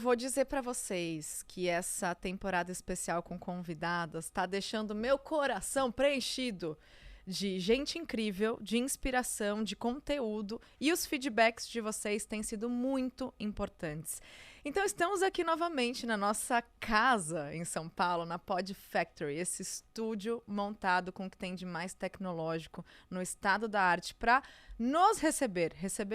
vou dizer pra vocês que essa temporada especial com convidadas tá deixando meu coração preenchido de gente incrível, de inspiração, de conteúdo, e os feedbacks de vocês têm sido muito importantes. Então estamos aqui novamente na nossa casa em São Paulo, na Pod Factory, esse estúdio montado com o que tem de mais tecnológico no estado da arte para nos receber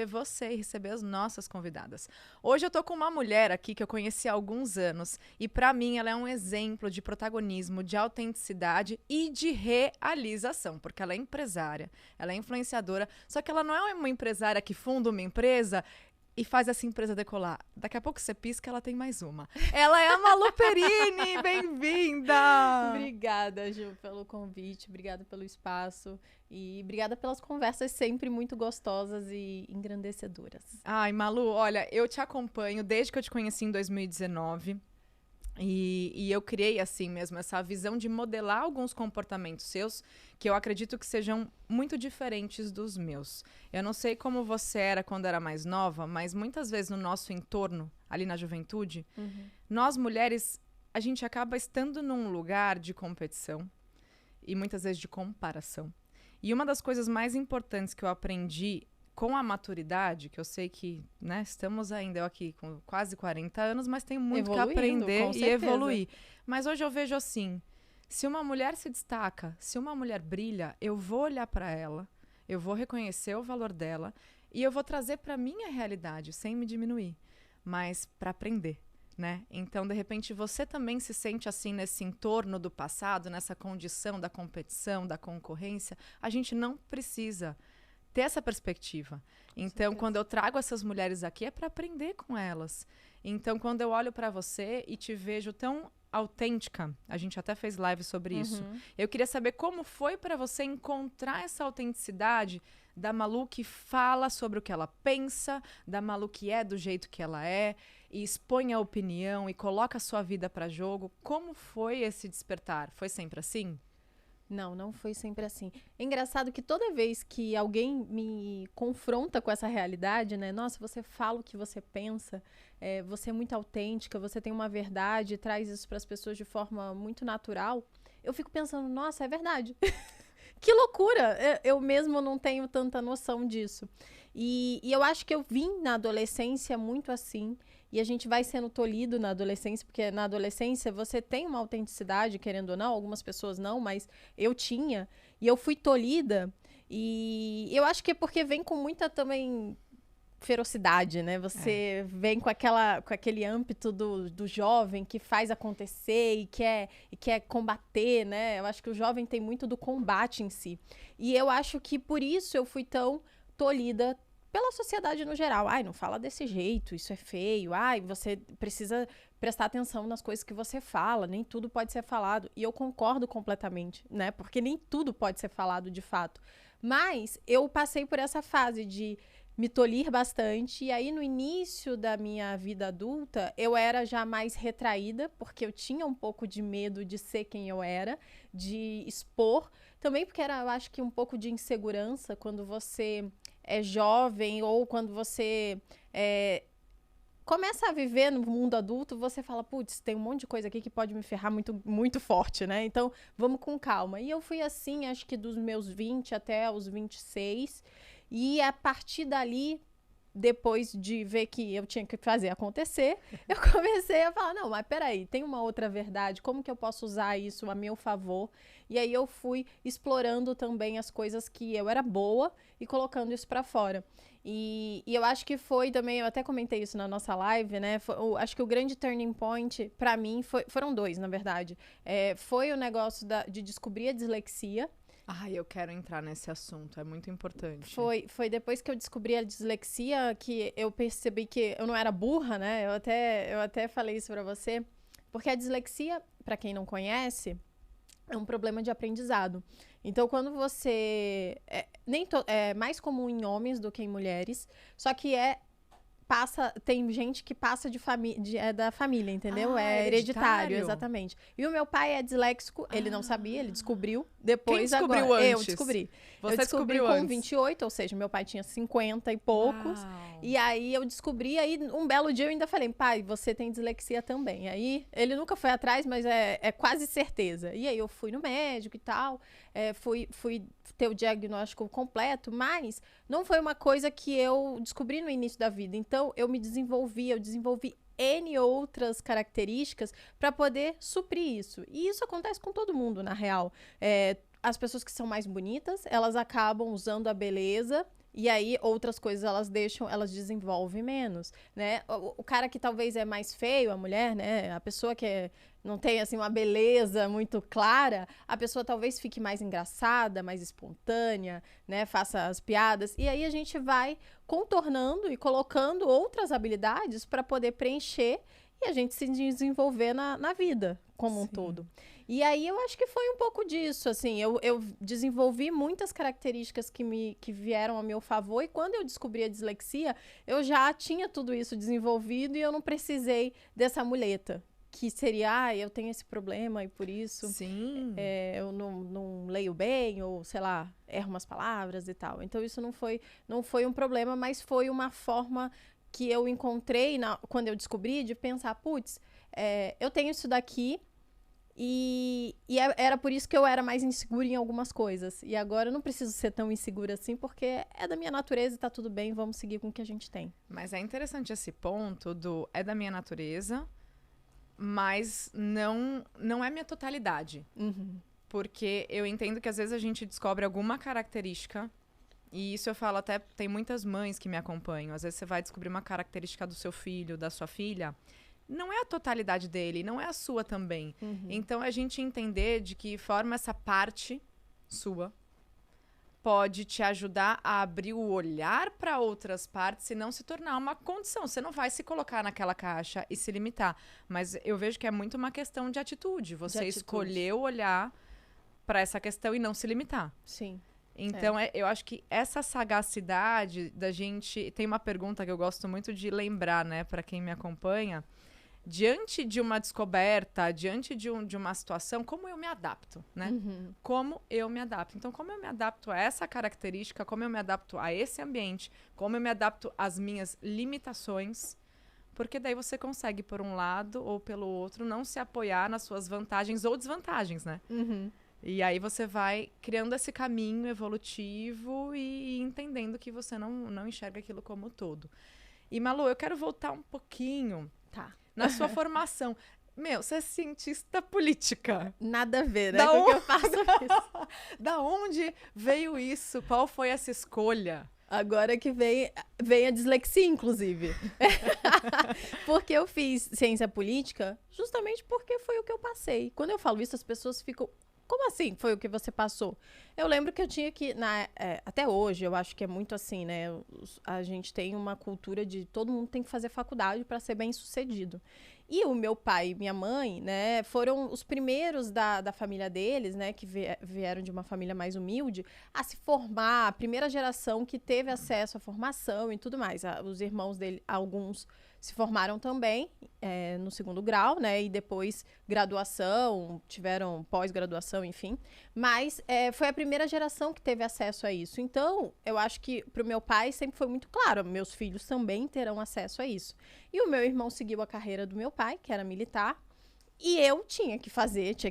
você e receber as nossas convidadas. Hoje eu tô com uma mulher aqui que eu conheci há alguns anos e para mim ela é um exemplo de protagonismo, de autenticidade e de realização, porque ela é empresária, ela é influenciadora, só que ela não é uma empresária que funda uma empresa e faz essa empresa decolar. Daqui a pouco você pisca, ela tem mais uma. Ela é a Malu Perini, bem-vinda! Obrigada, Ju, pelo convite, obrigada pelo espaço e obrigada pelas conversas sempre muito gostosas e engrandecedoras. Ai, Malu, olha, eu te acompanho desde que eu te conheci em 2019. E eu criei assim mesmo essa visão de modelar alguns comportamentos seus que eu acredito que sejam muito diferentes dos meus. Eu não sei como você era quando era mais nova, mas muitas vezes no nosso entorno, ali na juventude, nós mulheres, a gente acaba estando num lugar de competição e muitas vezes de comparação. E uma das coisas mais importantes que eu aprendi com a maturidade, que eu sei que, né, estamos ainda eu aqui com quase 40 anos, mas tem muito que aprender e evoluir. Mas hoje eu vejo assim, se uma mulher se destaca, se uma mulher brilha, eu vou olhar para ela, eu vou reconhecer o valor dela e eu vou trazer para minha realidade, sem me diminuir, mas para aprender, né? Então, de repente, você também se sente assim nesse entorno do passado, nessa condição da competição, da concorrência. A gente não precisa ter essa perspectiva. Então, quando eu trago essas mulheres aqui, é para aprender com elas. Então, quando eu olho para você e te vejo tão autêntica, a gente até fez live sobre isso, eu queria saber como foi para você encontrar essa autenticidade da Malu que fala sobre o que ela pensa, da Malu que é do jeito que ela é, e expõe a opinião e coloca a sua vida para jogo. Como foi esse despertar? Foi sempre assim? Não foi sempre assim. É engraçado que toda vez que alguém me confronta com essa realidade, né? Nossa, você fala o que você pensa, você é muito autêntica, você tem uma verdade, traz isso para as pessoas de forma muito natural. Eu fico pensando, nossa, é verdade. Que loucura! Eu mesmo não tenho tanta noção disso. E eu acho que eu vim na adolescência muito assim. E a gente vai sendo tolhido na adolescência, porque na adolescência você tem uma autenticidade, querendo ou não, algumas pessoas não, mas eu tinha. E eu fui tolhida. E eu acho que é porque vem com muita também ferocidade, né? Você vem com aquele âmbito do jovem que faz acontecer e quer combater, né? Eu acho que o jovem tem muito do combate em si. E eu acho que por isso eu fui tão tolhida pela sociedade no geral. Ai, não fala desse jeito, isso é feio. Ai, você precisa prestar atenção nas coisas que você fala, nem tudo pode ser falado. E eu concordo completamente, né? Porque nem tudo pode ser falado de fato. Mas eu passei por essa fase de me tolir bastante, e aí no início da minha vida adulta, eu era já mais retraída, porque eu tinha um pouco de medo de ser quem eu era, de expor, também porque era, eu acho que um pouco de insegurança quando você é jovem ou quando você começa a viver no mundo adulto, você fala, putz, tem um monte de coisa aqui que pode me ferrar muito, muito forte, né? Então, vamos com calma. E eu fui assim, acho que dos meus 20 até os 26, e a partir dali, depois de ver que eu tinha que fazer acontecer, eu comecei a falar, não, mas peraí, tem uma outra verdade, como que eu posso usar isso a meu favor? E aí eu fui explorando também as coisas que eu era boa e colocando isso pra fora. E eu acho que foi também, eu até comentei isso na nossa live, né? Acho que o grande turning point pra mim foram dois, na verdade. Foi o negócio de descobrir a dislexia. Ai, eu quero entrar nesse assunto, é muito importante. Foi depois que eu descobri a dislexia que eu percebi que eu não era burra, né? Eu até falei isso pra você. Porque a dislexia, pra quem não conhece, é um problema de aprendizado. Então, quando você... É mais comum em homens do que em mulheres, só que tem gente que passa é da família, entendeu? Ah, é hereditário, hereditário? exatamente. E o meu pai é disléxico, ele não sabia, ele descobriu depois. Quem descobriu agora. antes? Eu descobri. Você eu descobri descobriu com antes. 28, ou seja, meu pai tinha 50 e poucos. Uau. E aí eu descobri, aí um belo dia eu ainda falei, pai, você tem dislexia também. Aí ele nunca foi atrás, mas é quase certeza. E aí eu fui no médico e tal, fui ter o diagnóstico completo, mas não foi uma coisa que eu descobri no início da vida. Então eu desenvolvi N outras características para poder suprir isso. E isso acontece com todo mundo, na real. As pessoas que são mais bonitas, elas acabam usando a beleza. E aí, outras coisas elas desenvolvem menos, né? O cara que talvez é mais feio, a mulher, né? A pessoa que não tem, assim, uma beleza muito clara, a pessoa talvez fique mais engraçada, mais espontânea, né? Faça as piadas. E aí, a gente vai contornando e colocando outras habilidades para poder preencher e a gente se desenvolver na vida como um todo. E aí eu acho que foi um pouco disso, assim, eu desenvolvi muitas características que vieram a meu favor, e quando eu descobri a dislexia, eu já tinha tudo isso desenvolvido e eu não precisei dessa muleta, que seria, eu tenho esse problema e por isso eu não leio bem, ou sei lá, erro umas palavras e tal. Então isso não foi um problema, mas foi uma forma que eu encontrei quando eu descobri, de pensar, putz, eu tenho isso daqui, e era por isso que eu era mais insegura em algumas coisas. E agora eu não preciso ser tão insegura assim, porque é da minha natureza e tá tudo bem, vamos seguir com o que a gente tem. Mas é interessante esse ponto é da minha natureza, mas não é minha totalidade. Uhum. Porque eu entendo que às vezes a gente descobre alguma característica, e isso eu falo até, tem muitas mães que me acompanham. Às vezes você vai descobrir uma característica do seu filho, da sua filha, não é a totalidade dele, não é a sua também. Uhum. Então, a gente entender de que forma essa parte sua pode te ajudar a abrir o olhar para outras partes e não se tornar uma condição. Você não vai se colocar naquela caixa e se limitar. Mas eu vejo que é muito uma questão de atitude. Você escolheu olhar para essa questão e não se limitar. Sim. Então, eu acho que essa sagacidade da gente... Tem uma pergunta que eu gosto muito de lembrar, né, para quem me acompanha. Diante de uma descoberta, diante de uma situação, como eu me adapto, né? Uhum. Como eu me adapto. Então, como eu me adapto a essa característica, como eu me adapto a esse ambiente, como eu me adapto às minhas limitações, porque daí você consegue, por um lado ou pelo outro, não se apoiar nas suas vantagens ou desvantagens, né? Uhum. E aí você vai criando esse caminho evolutivo e entendendo que você não enxerga aquilo como todo. E, Malu, eu quero voltar um pouquinho... Tá. Na sua formação. Você é cientista política. Nada a ver, né? Com o que eu faço isso. Da onde veio isso? Qual foi essa escolha? Agora que vem a dislexia, inclusive. Porque eu fiz ciência política justamente porque foi o que eu passei. Quando eu falo isso, as pessoas ficam... Como assim foi o que você passou? Eu lembro que eu tinha que... até hoje, eu acho que é muito assim, né? A gente tem uma cultura de todo mundo tem que fazer faculdade para ser bem-sucedido. E o meu pai e minha mãe, né, foram os primeiros da família deles, né, que vieram de uma família mais humilde, a se formar, a primeira geração que teve acesso à formação e tudo mais. Os irmãos dele, alguns se formaram também no segundo grau, né, e depois graduação, tiveram pós-graduação, enfim. Mas foi a primeira geração que teve acesso a isso. Então, eu acho que para o meu pai sempre foi muito claro, meus filhos também terão acesso a isso. E o meu irmão seguiu a carreira do meu pai, que era militar, e eu tinha que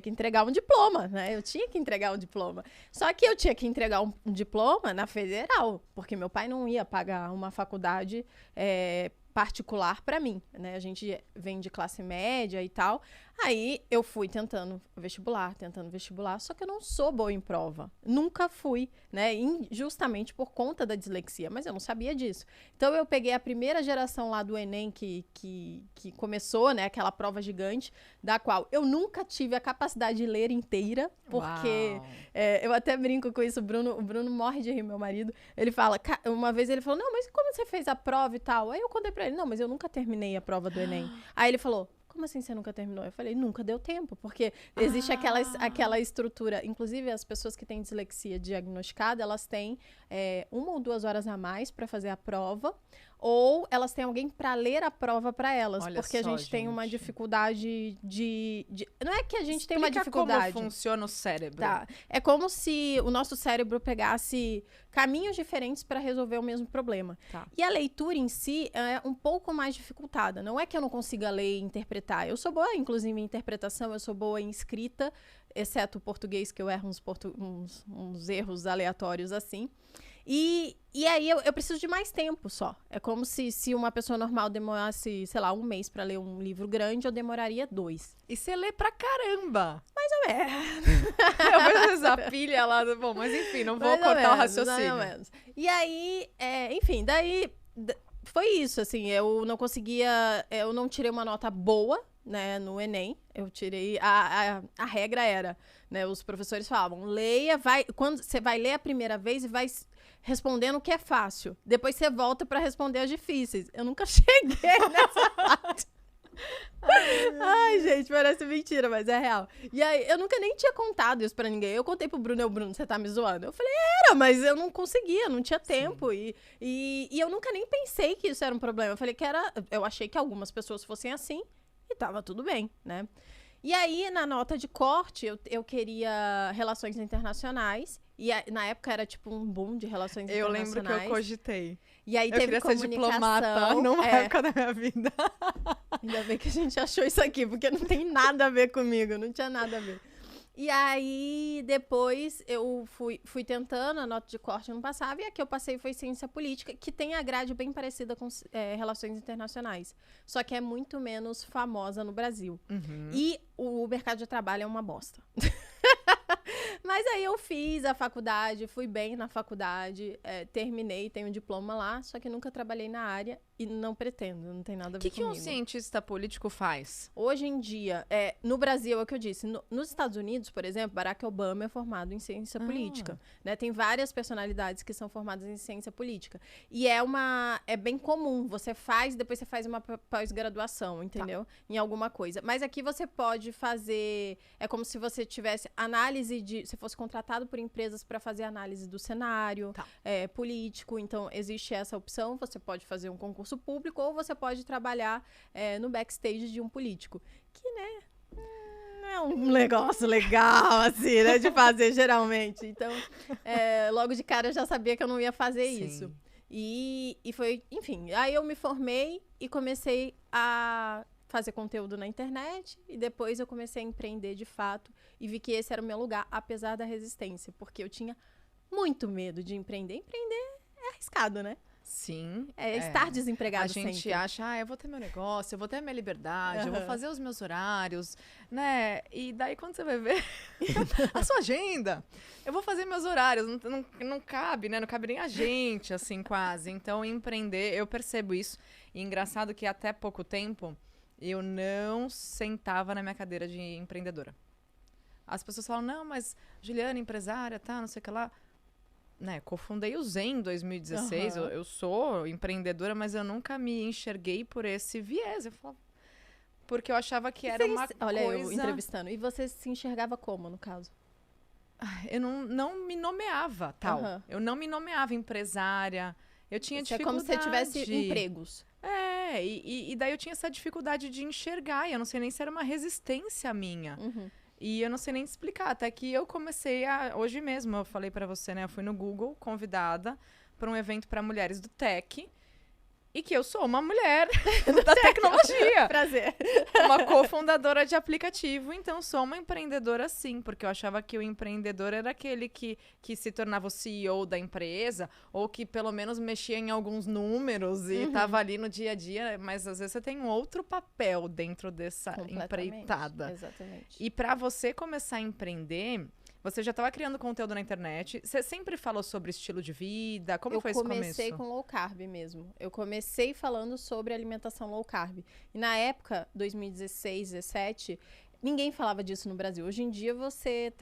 entregar um diploma, né? Eu tinha que entregar um diploma. Só que eu tinha que entregar um diploma na federal, porque meu pai não ia pagar uma faculdade particular para mim, né? A gente vem de classe média e tal. Aí eu fui tentando vestibular, só que eu não sou boa em prova. Nunca fui, né? Justamente por conta da dislexia, mas eu não sabia disso. Então eu peguei a primeira geração lá do Enem que começou, né? Aquela prova gigante, da qual eu nunca tive a capacidade de ler inteira, porque eu até brinco com isso, o Bruno morre de rir, meu marido. Ele fala, uma vez ele falou, não, mas como você fez a prova e tal? Aí eu contei pra ele, não, mas eu nunca terminei a prova do Enem. Aí ele falou, como assim você nunca terminou? Eu falei, nunca deu tempo, porque existe aquela estrutura. Inclusive, as pessoas que têm dislexia diagnosticada, elas têm 1 ou 2 horas a mais para fazer a prova, ou elas têm alguém para ler a prova para elas, Olha porque a só, gente tem uma gente. dificuldade não é que a gente tem uma Explica dificuldade. como funciona o cérebro. Tá. É como se o nosso cérebro pegasse caminhos diferentes para resolver o mesmo problema. Tá. E a leitura em si é um pouco mais dificultada. Não é que eu não consiga ler e interpretar. Eu sou boa, inclusive, em interpretação, eu sou boa em escrita, exceto o português, que eu erro uns erros aleatórios assim. E aí eu preciso de mais tempo só. É como se uma pessoa normal demorasse, sei lá, 1 mês pra ler um livro grande, eu demoraria 2. E você lê pra caramba. Mais ou menos. Eu vejo essa pilha lá. Bom, mas enfim, não vou Mais ou cortar o menos, raciocínio. mais ou menos. E aí, enfim, daí foi isso, assim, eu não conseguia, eu não tirei uma nota boa, né, no Enem. Eu tirei, a regra era, né, os professores falavam, leia, quando você vai ler a primeira vez e vai respondendo o que é fácil. Depois você volta pra responder as difíceis. Eu nunca cheguei nessa parte. Ai, gente, parece mentira, mas é real. E aí, eu nunca nem tinha contado isso pra ninguém. Eu contei pro Bruno, Bruno, você tá me zoando? Eu falei, mas eu não conseguia, não tinha tempo. E eu nunca nem pensei que isso era um problema. Eu falei que eu achei que algumas pessoas fossem assim e tava tudo bem, né? E aí, na nota de corte, eu queria relações internacionais. E na época era tipo um boom de relações internacionais. Eu lembro que eu cogitei. E aí Eu teve queria ser diplomata numa época da minha vida. Ainda bem que a gente achou isso aqui, porque não tem nada a ver comigo, não tinha nada a ver. E aí, depois, eu fui tentando, a nota de corte não passava, e a que eu passei foi ciência política, que tem a grade bem parecida com relações internacionais. Só que é muito menos famosa no Brasil. Uhum. E o mercado de trabalho é uma bosta. Mas aí eu fiz a faculdade, fui bem na faculdade, terminei, tenho um diploma lá, só que nunca trabalhei na área e não pretendo, não tem nada a ver comigo. O que um cientista político faz? Hoje em dia, no Brasil, é o que eu disse, nos Estados Unidos, por exemplo, Barack Obama é formado em ciência política, né? Tem várias personalidades que são formadas em ciência política. E é bem comum, você faz, depois você faz uma pós-graduação, entendeu? Tá. Em alguma coisa. Mas aqui você pode fazer, é como se você tivesse análise se fosse contratado por empresas para fazer análise do cenário político, então existe essa opção, você pode fazer um concurso público ou você pode trabalhar no backstage de um político, que, né, não é um negócio legal, assim, né, de fazer geralmente. Então, logo de cara eu já sabia que eu não ia fazer isso. E foi, enfim, aí eu me formei e comecei a fazer conteúdo na internet e depois eu comecei a empreender de fato e vi que esse era o meu lugar, apesar da resistência, porque eu tinha muito medo de empreender. Empreender é arriscado, né? Sim. Estar desempregado sempre. A gente acha, eu vou ter meu negócio, eu vou ter minha liberdade, eu vou fazer os meus horários, né? E daí quando você vai ver a sua agenda, eu vou fazer meus horários, não cabe, né? Não cabe nem a gente, assim, quase. Então, empreender, eu percebo isso. E engraçado que até pouco tempo, eu não sentava na minha cadeira de empreendedora. As pessoas falam, não, mas Juliana, empresária, tá, não sei o que lá. Né, cofundei o Zen em 2016, eu sou empreendedora, mas eu nunca me enxerguei por esse viés. Eu falava, porque eu achava que era uma coisa... Olha, eu entrevistando. E você se enxergava como, no caso? Eu não me nomeava tal. Eu não me nomeava empresária. Eu tinha dificuldade. É como se você tivesse empregos. E daí eu tinha essa dificuldade de enxergar. E eu não sei nem se era uma resistência minha. E eu não sei nem explicar. Até que eu comecei hoje mesmo, eu falei pra você, né? Eu fui no Google, convidada para um evento para mulheres do tech. E que eu sou uma mulher da tecnologia. Prazer. Uma cofundadora de aplicativo, então sou uma empreendedora sim, porque eu achava que o empreendedor era aquele que se tornava o CEO da empresa, ou que pelo menos mexia em alguns números e estava ali no dia a dia, mas às vezes você tem um outro papel dentro dessa empreitada. Exatamente. E para você começar a empreender... Você já estava criando conteúdo na internet. Você sempre falou sobre estilo de vida? Como foi esse começo? Eu comecei com low carb mesmo. Eu comecei falando sobre alimentação low carb. E na época, 2016, 2017, ninguém falava disso no Brasil. Hoje em dia, você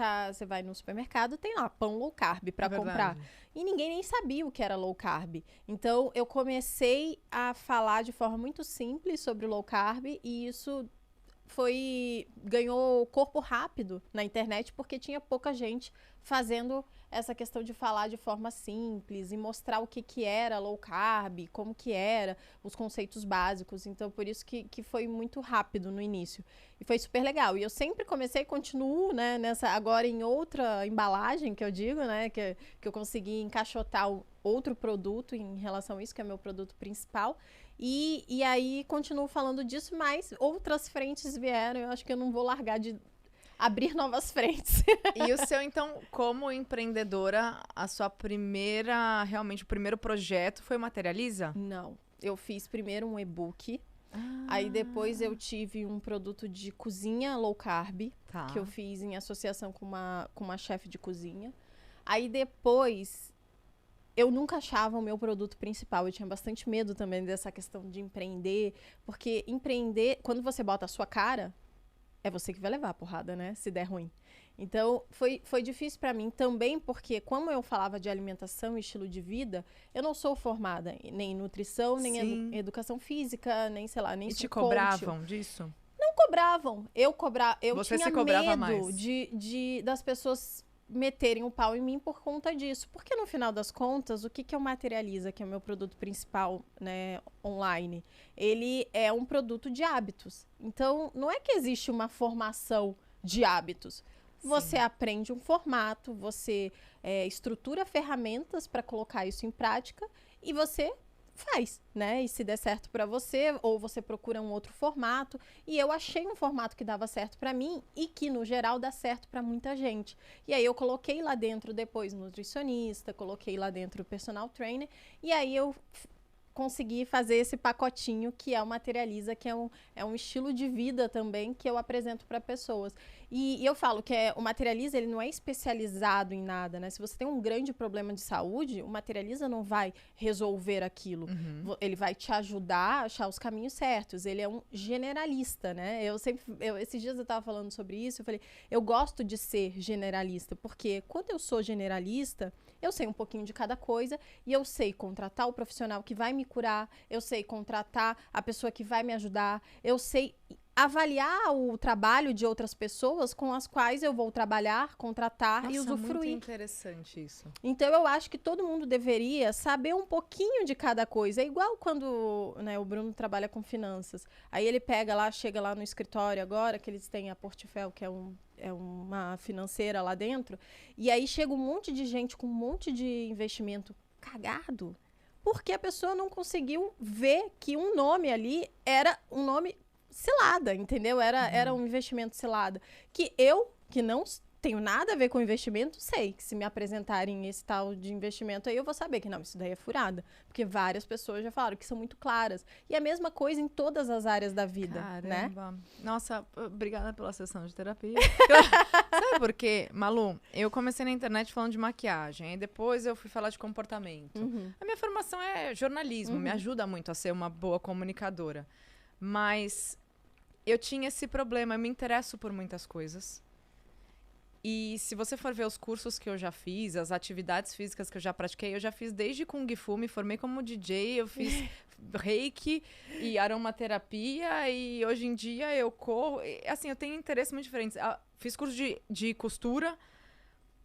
vai no supermercado, tem lá pão low carb para comprar. E ninguém nem sabia o que era low carb. Então, eu comecei a falar de forma muito simples sobre o low carb e isso... ganhou corpo rápido na internet porque tinha pouca gente fazendo essa questão de falar de forma simples e mostrar o que era low carb, como que era, os conceitos básicos. Então, por isso que foi muito rápido no início. E foi super legal. E eu sempre comecei e continuo, né, agora em outra embalagem, que eu digo, né, que eu consegui encaixotar outro produto em relação a isso, que é meu produto principal. E aí continuo falando disso, mas outras frentes vieram. Eu acho que eu não vou largar de abrir novas frentes. E o seu, então, como empreendedora, realmente o primeiro projeto foi o Materializa? Não. Eu fiz primeiro um e-book. Aí depois eu tive um produto de cozinha low carb, que eu fiz em associação com uma chefe de cozinha. Aí depois eu nunca achava o meu produto principal. Eu tinha bastante medo também dessa questão de empreender, porque empreender, quando você bota a sua cara, é você que vai levar a porrada, né? Se der ruim. Então, foi difícil para mim também, porque como eu falava de alimentação e estilo de vida, eu não sou formada nem em nutrição, nem em educação física, nem, sei lá, nem E sou te coach. cobravam disso? Não cobravam. Eu Você tinha se cobrava medo mais. das pessoas meterem o pau em mim por conta disso. Porque no final das contas, o que é o Materializa, que é o meu produto principal, né, online? Ele é um produto de hábitos. Então, não é que existe uma formação de hábitos. Você aprende um formato, você estrutura ferramentas para colocar isso em prática e você faz, né? E se der certo para você, ou você procura um outro formato. E eu achei um formato que dava certo para mim e que, no geral, dá certo para muita gente. E aí eu coloquei lá dentro depois nutricionista, coloquei lá dentro personal trainer, e aí eu consegui fazer esse pacotinho que é o Materializa, que é um estilo de vida também que eu apresento para pessoas. E eu falo que o Materializa, ele não é especializado em nada, né? Se você tem um grande problema de saúde, o Materializa não vai resolver aquilo. Ele vai te ajudar a achar os caminhos certos. Ele é um generalista, né? Esses dias eu estava falando sobre isso, eu falei, eu gosto de ser generalista, porque quando eu sou generalista, eu sei um pouquinho de cada coisa e eu sei contratar o profissional que vai me curar, eu sei contratar a pessoa que vai me ajudar, eu sei avaliar o trabalho de outras pessoas com as quais eu vou trabalhar, contratar e usufruir. Muito interessante isso. Então, eu acho que todo mundo deveria saber um pouquinho de cada coisa. É igual quando, né, o Bruno trabalha com finanças. Aí ele chega lá no escritório agora, que eles têm a Portfel, que é uma financeira lá dentro, e aí chega um monte de gente com um monte de investimento cagado, porque a pessoa não conseguiu ver que um nome ali era um nome cilada, entendeu? Era um investimento cilada. Que eu, que não tenho nada a ver com investimento, sei que se me apresentarem esse tal de investimento aí, eu vou saber que não, isso daí é furada. Porque várias pessoas já falaram que são muito claras. E a mesma coisa em todas as áreas da vida, Caramba. Né? Nossa, obrigada pela sessão de terapia. Sabe por quê, Malu? Eu comecei na internet falando de maquiagem, aí depois eu fui falar de comportamento. A minha formação é jornalismo, me ajuda muito a ser uma boa comunicadora. Mas eu tinha esse problema, eu me interesso por muitas coisas. E se você for ver os cursos que eu já fiz, as atividades físicas que eu já pratiquei, eu já fiz desde Kung Fu, me formei como DJ, eu fiz reiki e aromaterapia e hoje em dia eu corro. Assim, eu tenho interesses muito diferentes. Fiz curso de costura,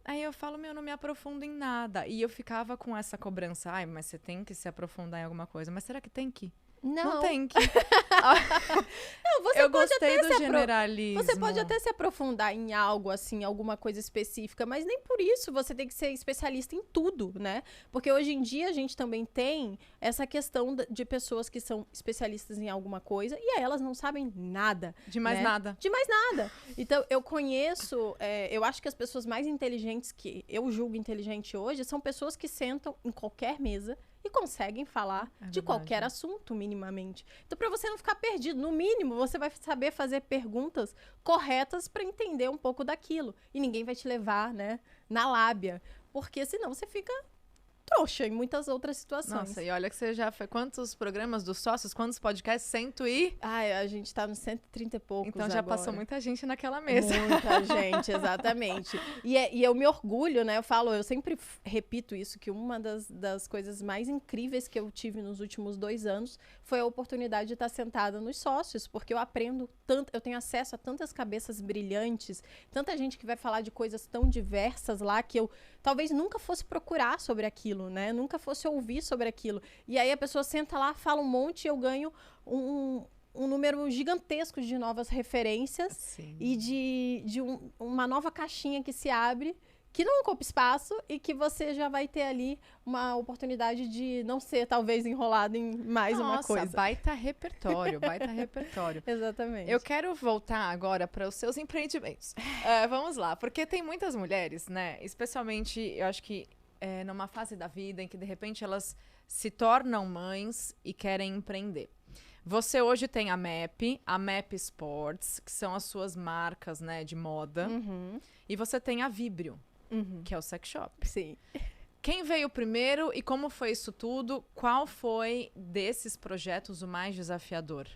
aí eu falo, não me aprofundo em nada. E eu ficava com essa cobrança, mas você tem que se aprofundar em alguma coisa. Mas será que tem que? Não tem que. Não, você eu pode gostei até do generalismo. Você pode até se aprofundar em algo, assim, alguma coisa específica, mas nem por isso você tem que ser especialista em tudo, né? Porque hoje em dia a gente também tem essa questão de pessoas que são especialistas em alguma coisa e aí elas não sabem nada. De mais nada. De mais nada. Então, eu conheço, eu acho que as pessoas mais inteligentes que eu julgo inteligente hoje são pessoas que sentam em qualquer mesa e conseguem falar de qualquer assunto, minimamente. Então, para você não ficar perdido, no mínimo, você vai saber fazer perguntas corretas para entender um pouco daquilo. E ninguém vai te levar, né, na lábia. Porque senão você fica trouxa em muitas outras situações. Nossa, e olha que você já foi quantos programas dos sócios, quantos podcasts? 100 e... Ai, a gente tá nos 130 e poucos Então já agora. passou muita gente naquela mesa. Muita gente, exatamente. E eu me orgulho, né? Eu sempre repito isso, que uma das coisas mais incríveis que eu tive nos últimos 2 anos foi a oportunidade de estar sentada nos sócios, porque eu aprendo tanto, eu tenho acesso a tantas cabeças brilhantes, tanta gente que vai falar de coisas tão diversas lá que eu talvez nunca fosse procurar sobre aquilo, né? Nunca fosse ouvir sobre aquilo. E aí a pessoa senta lá, fala um monte e eu ganho um número gigantesco de novas referências. Sim. E de uma nova caixinha que se abre, que não ocupa espaço e que você já vai ter ali uma oportunidade de não ser, talvez, enrolado em mais uma coisa. Nossa, baita repertório, baita repertório. Exatamente. Eu quero voltar agora para os seus empreendimentos. Vamos lá, porque tem muitas mulheres, né? Especialmente, eu acho que numa fase da vida em que, de repente, elas se tornam mães e querem empreender. Você hoje tem a MAP Sports, que são as suas marcas, né, de moda. Uhum. E você tem a Vibrio, Uhum. que é o sex shop. Sim. Quem veio primeiro e como foi isso tudo? Qual foi desses projetos o mais desafiador?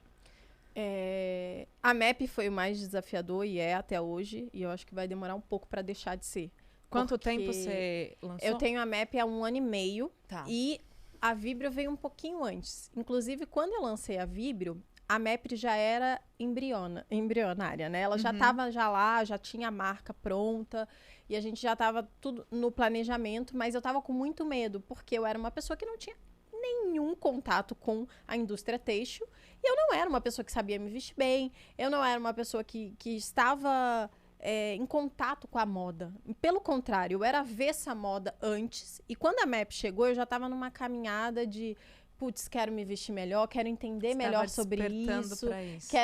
A MAP foi o mais desafiador e é até hoje. E eu acho que vai demorar um pouco para deixar de ser. Quanto tempo você lançou? Eu tenho a MAP há 1 ano e meio. Tá. E a Vibrio veio um pouquinho antes. Inclusive, quando eu lancei a Vibrio, a MEPRE já era embrionária, né? Ela já estava lá, já tinha a marca pronta. E a gente já estava tudo no planejamento. Mas eu estava com muito medo, porque eu era uma pessoa que não tinha nenhum contato com a indústria têxtil. E eu não era uma pessoa que sabia me vestir bem. Eu não era uma pessoa que estava... em contato com a moda. Pelo contrário, eu era avessa à moda antes. E quando a MAP chegou, eu já estava numa caminhada de... Putz, quero me vestir melhor, quero entender melhor sobre isso.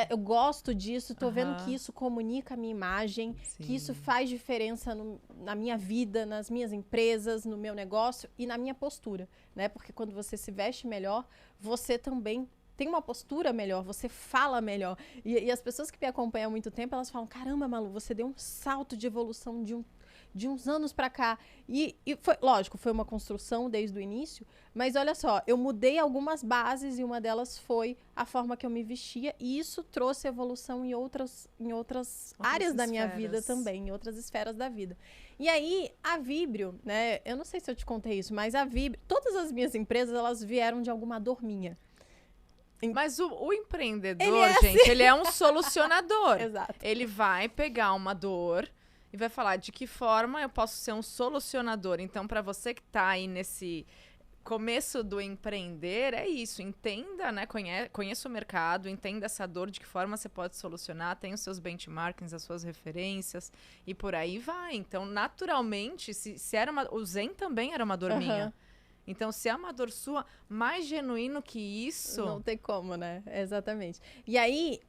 Eu gosto disso, tô vendo que isso comunica a minha imagem, que isso faz diferença na minha vida, nas minhas empresas, no meu negócio e na minha postura, né? Porque quando você se veste melhor, você também tem uma postura melhor, você fala melhor. E as pessoas que me acompanham há muito tempo, elas falam, caramba, Malu, você deu um salto de evolução de uns anos pra cá. E foi, lógico, foi uma construção desde o início, mas olha só, eu mudei algumas bases e uma delas foi a forma que eu me vestia, e isso trouxe evolução em outras áreas da minha vida também, em outras esferas da vida. E aí, a Vibrio, né, eu não sei se eu te contei isso, mas a Vibrio, todas as minhas empresas, elas vieram de alguma dor minha. Mas o empreendedor, gente, ele é um solucionador. Exato. Ele vai pegar uma dor e vai falar de que forma eu posso ser um solucionador. Então, para você que está aí nesse começo do empreender, é isso. Entenda, né? Conheça o mercado, entenda essa dor, de que forma você pode solucionar, tem os seus benchmarkings, as suas referências e por aí vai. Então, naturalmente, se era o Zen também era uma dor minha. Então, se é uma dor sua, mais genuíno que isso... Não tem como, né? Exatamente. E aí,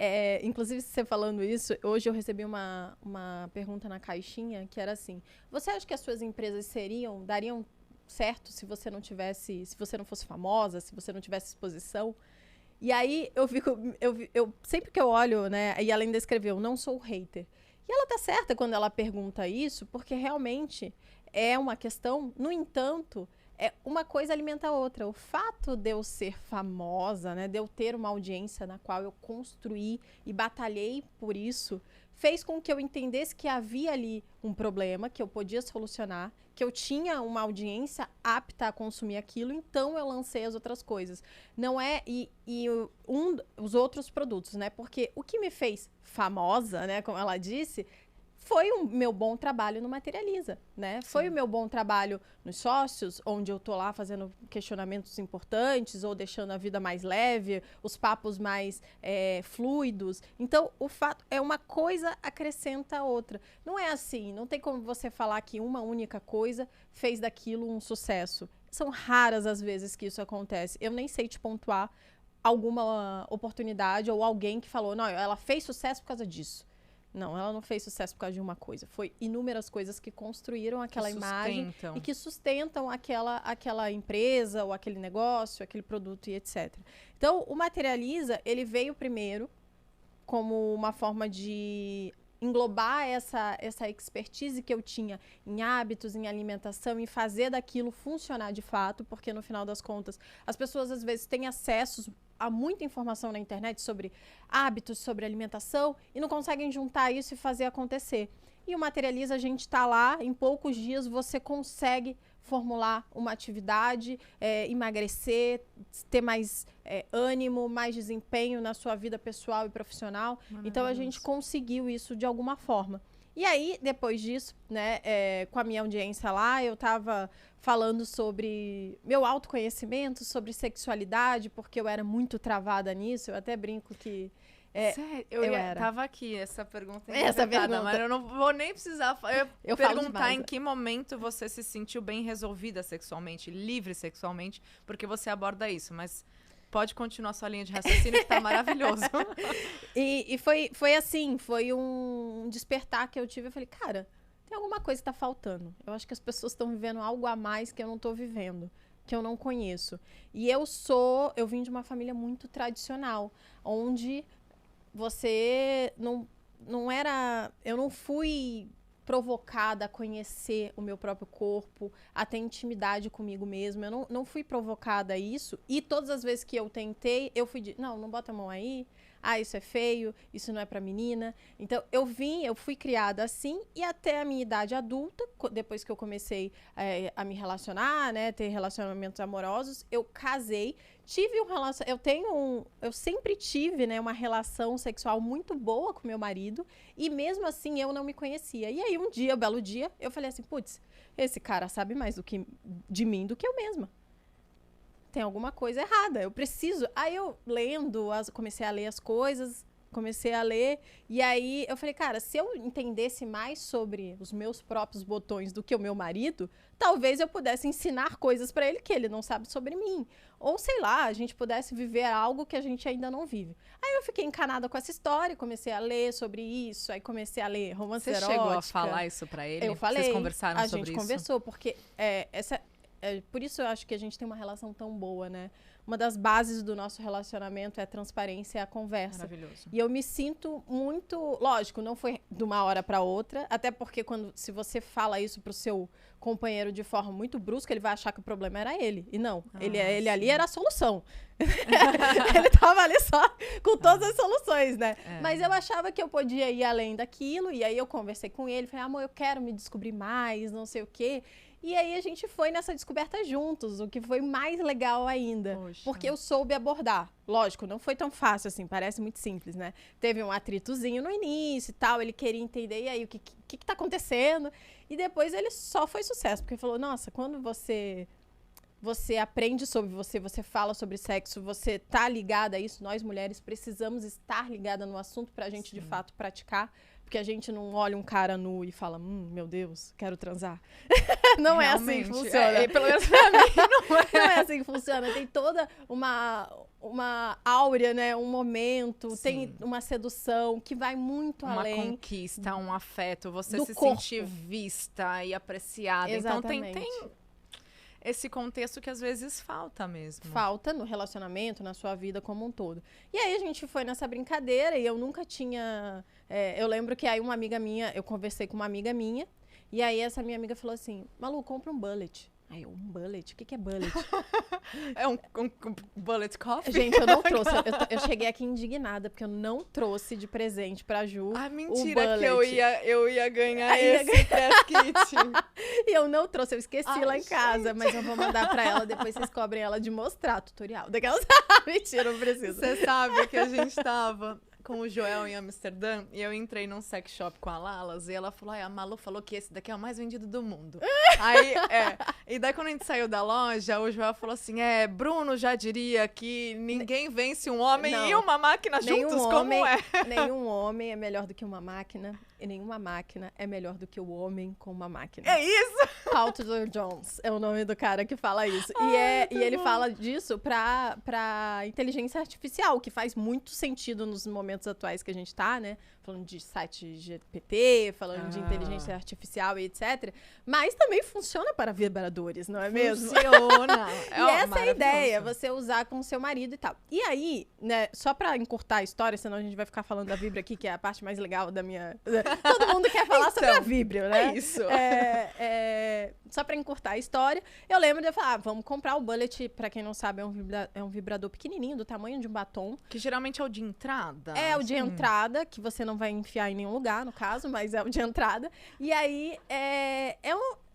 inclusive, você falando isso, hoje eu recebi uma pergunta na caixinha que era assim, você acha que as suas empresas dariam certo se você não fosse famosa, se você não tivesse exposição? E aí, eu sempre que eu olho, né, e ela ainda escreveu, não sou hater. E ela tá certa quando ela pergunta isso, porque realmente é uma questão, no entanto... uma coisa alimenta a outra. O fato de eu ser famosa, né, de eu ter uma audiência na qual eu construí e batalhei por isso, fez com que eu entendesse que havia ali um problema, que eu podia solucionar, que eu tinha uma audiência apta a consumir aquilo, então eu lancei as outras coisas. Não é... os outros produtos, né? Porque o que me fez famosa, né, como ela disse... foi o meu bom trabalho no Materializa, né? Sim. Foi o meu bom trabalho nos sócios, onde eu tô lá fazendo questionamentos importantes ou deixando a vida mais leve, os papos mais fluidos. Então, o fato é uma coisa acrescenta a outra. Não é assim, não tem como você falar que uma única coisa fez daquilo um sucesso. São raras as vezes que isso acontece. Eu nem sei te pontuar alguma oportunidade ou alguém que falou, não, ela fez sucesso por causa disso. Não, ela não fez sucesso por causa de uma coisa. Foi inúmeras coisas que construíram aquela imagem e que sustentam aquela empresa ou aquele negócio, aquele produto e etc. Então, o Materializa, ele veio primeiro como uma forma de englobar essa expertise que eu tinha em hábitos, em alimentação, em fazer daquilo funcionar de fato, porque no final das contas, as pessoas às vezes têm acesso a muita informação na internet sobre hábitos, sobre alimentação, e não conseguem juntar isso e fazer acontecer. E o Materializa, a gente está lá, em poucos dias você consegue formular uma atividade, emagrecer, ter mais ânimo, mais desempenho na sua vida pessoal e profissional. Então, a gente conseguiu isso de alguma forma. E aí, depois disso, né, com a minha audiência lá, eu estava falando sobre meu autoconhecimento, sobre sexualidade, porque eu era muito travada nisso. Eu até brinco que... Sério? Eu era. Tava aqui essa pergunta. Mas eu não vou nem precisar eu perguntar em que momento você se sentiu bem resolvida sexualmente, livre sexualmente, porque você aborda isso, mas pode continuar sua linha de raciocínio que tá maravilhoso. E foi assim, foi um despertar que eu tive. Eu falei, cara, tem alguma coisa que tá faltando. Eu acho que as pessoas estão vivendo algo a mais que eu não tô vivendo, que eu não conheço. E eu vim de uma família muito tradicional, onde você não era... Eu não fui provocada a conhecer o meu próprio corpo, a ter intimidade comigo mesma. Eu não fui provocada a isso. E todas as vezes que eu tentei, eu fui de... Não bota a mão aí. Ah, isso é feio, isso não é pra menina. Então, eu fui criada assim, e até a minha idade adulta, depois que eu comecei a me relacionar, né, ter relacionamentos amorosos, eu casei, tive eu sempre tive, né, uma relação sexual muito boa com meu marido, e mesmo assim eu não me conhecia. E aí, um belo dia, eu falei assim, putz, esse cara sabe mais de mim do que eu mesma. Tem alguma coisa errada, eu preciso. Aí eu comecei a ler as coisas, e aí eu falei, cara, se eu entendesse mais sobre os meus próprios botões do que o meu marido, talvez eu pudesse ensinar coisas pra ele que ele não sabe sobre mim. Ou, sei lá, a gente pudesse viver algo que a gente ainda não vive. Aí eu fiquei encanada com essa história, comecei a ler sobre isso, aí comecei a ler romance erótica. Você chegou a falar isso pra ele? Eu falei. Vocês conversaram sobre isso? A gente conversou, porque por isso eu acho que a gente tem uma relação tão boa, né? Uma das bases do nosso relacionamento é a transparência e a conversa. Maravilhoso. E eu me sinto muito... Lógico, não foi de uma hora para outra, até porque se você fala isso pro seu companheiro de forma muito brusca, ele vai achar que o problema era ele. E não, ele ali era a solução. Ele tava ali só com todas as soluções, né? Mas eu achava que eu podia ir além daquilo, e aí eu conversei com ele, falei, amor, eu quero me descobrir mais, não sei o quê. E aí a gente foi nessa descoberta juntos, o que foi mais legal ainda. Poxa. Porque eu soube abordar. Lógico, não foi tão fácil assim, parece muito simples, né? Teve um atritozinho no início e tal, ele queria entender, e aí, o que tá acontecendo? E depois ele só foi sucesso, porque ele falou, nossa, quando você aprende sobre você fala sobre sexo, você tá ligada a isso, nós mulheres precisamos estar ligada no assunto pra gente, de fato, praticar. Porque a gente não olha um cara nu e fala, meu Deus, quero transar. Não realmente, é assim que funciona. Pelo menos pra mim, não é. Não é assim que funciona. Tem toda uma áurea, né? Um momento, tem uma sedução que vai muito além. Uma conquista, um afeto, você se corpo. sentir vista e apreciada. Exatamente. Então tem esse contexto que às vezes falta mesmo. Falta no relacionamento, na sua vida como um todo. E aí a gente foi nessa brincadeira e eu nunca tinha... eu lembro que aí eu conversei com uma amiga minha, e aí essa minha amiga falou assim, Malu, compra um bullet. Aí eu, um bullet? O que é bullet? É um bullet coffee? Gente, eu não trouxe. Eu cheguei aqui indignada, porque eu não trouxe de presente pra Ju. Ah, mentira que eu ia ganhar esse press kit. E eu não trouxe, eu esqueci lá em casa. Mas eu vou mandar pra ela, depois vocês cobrem ela de mostrar tutorial. Daquelas... Mentira, não precisa. Você sabe que a gente tava com o Joel em Amsterdã, e eu entrei num sex shop com a Lalas, e ela falou, a Malu falou que esse daqui é o mais vendido do mundo. Aí, e daí quando a gente saiu da loja, o Joel falou assim, Bruno já diria que ninguém vence um homem e uma máquina juntos, como é? Nenhum homem é melhor do que uma máquina, e nenhuma máquina é melhor do que o homem com uma máquina. É isso! Paul Tudor Jones é o nome do cara que fala isso. E ele fala disso pra inteligência artificial, que faz muito sentido nos momentos atuais que a gente tá, né? Falando de site GPT, falando de inteligência artificial e etc. Mas também funciona para vibradores. vibradores, não é mesmo? Funciona! E essa é a ideia, você usar com o seu marido e tal. E aí, né, só pra encurtar a história, senão a gente vai ficar falando da Vibra aqui, que é a parte mais legal da minha... Todo mundo quer falar sobre a Vibra, né? É isso. Só pra encurtar a história, eu lembro de eu falar, vamos comprar o Bullet, pra quem não sabe, é um vibrador pequenininho, do tamanho de um batom. Que geralmente é o de entrada. É o de entrada, que você não vai enfiar em nenhum lugar, no caso, mas é o de entrada. E aí,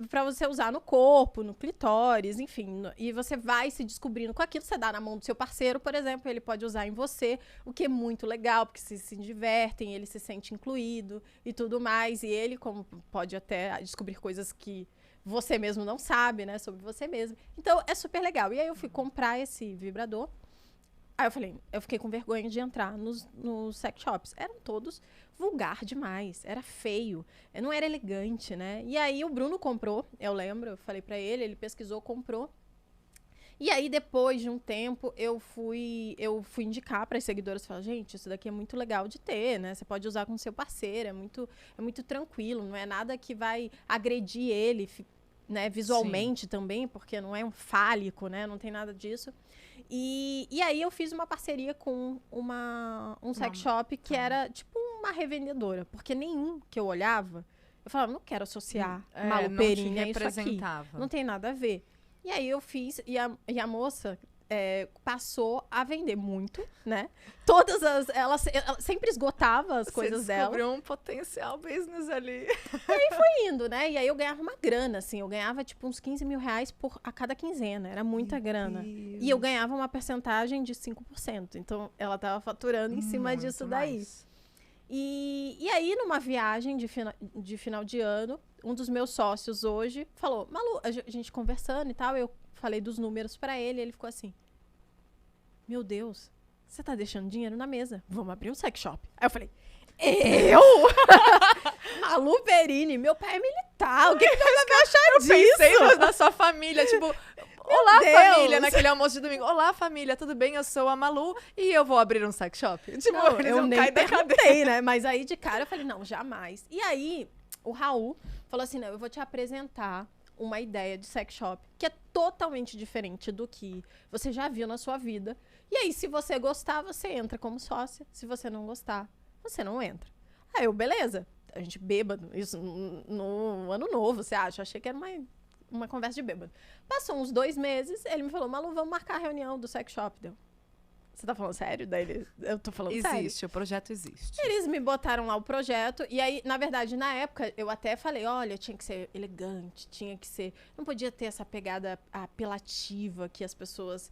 pra você usar no corpo, no clitóris, enfim. E você vai se descobrindo com aquilo. Você dá na mão do seu parceiro, por exemplo, ele pode usar em você, o que é muito legal, porque se divertem, ele se sente incluído e tudo mais. E ele, como pode até descobrir coisas que você mesmo não sabe, né, sobre você mesmo. Então, é super legal. E aí, eu fui comprar esse vibrador. Aí eu fiquei com vergonha de entrar nos sex shops. Eram todos vulgar demais, era feio, não era elegante, né? E aí o Bruno comprou, eu lembro, eu falei pra ele pesquisou, comprou. E aí depois de um tempo eu fui indicar para as seguidoras, falar, gente, isso daqui é muito legal de ter, né? Você pode usar com seu parceiro, é muito tranquilo, não é nada que vai agredir ele, né, visualmente. Sim. Também, porque não é um fálico, né? Não tem nada disso. E aí eu fiz uma parceria com um sex shop que era tipo uma revendedora, porque nenhum que eu olhava, eu falava, não quero associar Malu Perini a isso aqui. Não tem nada a ver. E aí eu fiz, e a moça passou a vender muito, né? Ela sempre esgotava as coisas dela. Você descobriu um potencial business ali. E aí foi indo, né? E aí eu ganhava uma grana, assim. Eu ganhava, tipo, uns 15 mil reais a cada quinzena. Era muita grana. E eu ganhava uma percentagem de 5%. Então, ela tava faturando em cima disso daí. E aí, numa viagem de final de ano, um dos meus sócios hoje falou, Malu, a gente conversando e tal, eu falei dos números pra ele, e ele ficou assim, meu Deus, você tá deixando dinheiro na mesa, vamos abrir um sex shop. Aí eu falei, eu? Malu Perini, meu pai é militar, o que você vai achar disso? Eu pensei na sua família, tipo... Olá, família, naquele almoço de domingo. Olá, família, tudo bem? Eu sou a Malu e eu vou abrir um sex shop. Tipo, não, eu nem perguntei, né? Mas aí, de cara, eu falei, não, jamais. E aí, o Raul falou assim, não, eu vou te apresentar uma ideia de sex shop que é totalmente diferente do que você já viu na sua vida. E aí, se você gostar, você entra como sócia. Se você não gostar, você não entra. Aí eu, beleza. A gente bêbado, isso no ano novo, você acha? Eu achei que era uma conversa de bêbado. Passou uns 2 meses, ele me falou, Malu, vamos marcar a reunião do sex shop. Deu. Você tá falando sério? Daí eu tô falando sério. Existe, o projeto existe. Eles me botaram lá o projeto, e aí, na verdade, na época, eu até falei, olha, tinha que ser elegante, tinha que ser... Não podia ter essa pegada apelativa que as pessoas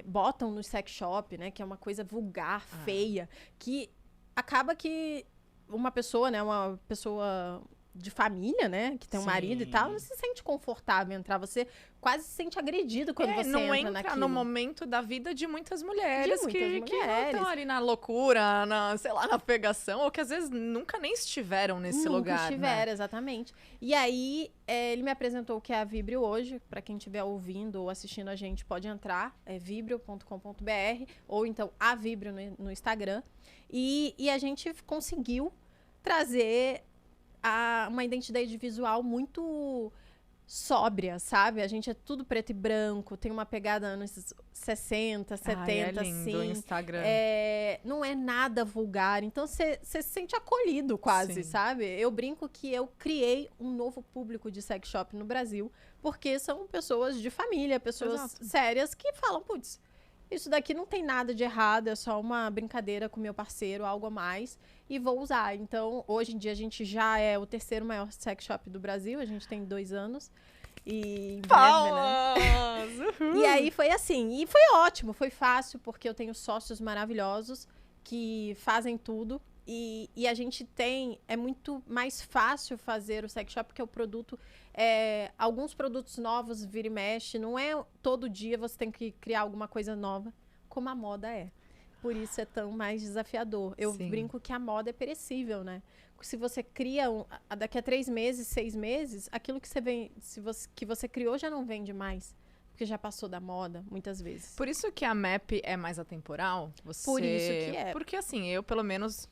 botam no sex shop, né? Que é uma coisa vulgar, feia, que acaba que uma pessoa, né? Uma pessoa de família, né? Que tem um marido e tal, não se sente confortável em entrar. Você quase se sente agredido quando você não entra naquilo. No momento da vida de muitas mulheres, que não mulheres. estão ali na loucura, sei lá, na pegação, ou que às vezes nunca nem estiveram nesse lugar. Nunca estiveram, exatamente. E aí, ele me apresentou o que é a Vibrio hoje. Pra quem estiver ouvindo ou assistindo a gente, pode entrar. É vibrio.com.br ou então a Vibrio no Instagram. E a gente conseguiu trazer uma identidade visual muito sóbria, sabe? A gente é tudo preto e branco, tem uma pegada anos 60, 70, é lindo, assim. O Instagram. Não é nada vulgar, então você se sente acolhido quase, sabe? Eu brinco que eu criei um novo público de sex shop no Brasil, porque são pessoas de família, pessoas sérias que falam, putz, isso daqui não tem nada de errado, é só uma brincadeira com meu parceiro, algo a mais, e vou usar. Então, hoje em dia, a gente já é o 3º maior sex shop do Brasil, a gente tem 2 anos. E e aí foi assim, e foi ótimo, foi fácil, porque eu tenho sócios maravilhosos que fazem tudo. E a gente é muito mais fácil fazer o sex shop, porque o produto, alguns produtos novos vira e mexe, não é todo dia você tem que criar alguma coisa nova, como a moda é. Por isso é tão mais desafiador. Eu brinco que a moda é perecível, né? Se você cria, daqui a 3 meses, 6 meses, aquilo que você criou já não vende mais. Porque já passou da moda, muitas vezes. Por isso que a MAP é mais atemporal? Por isso que é. Porque assim, eu pelo menos...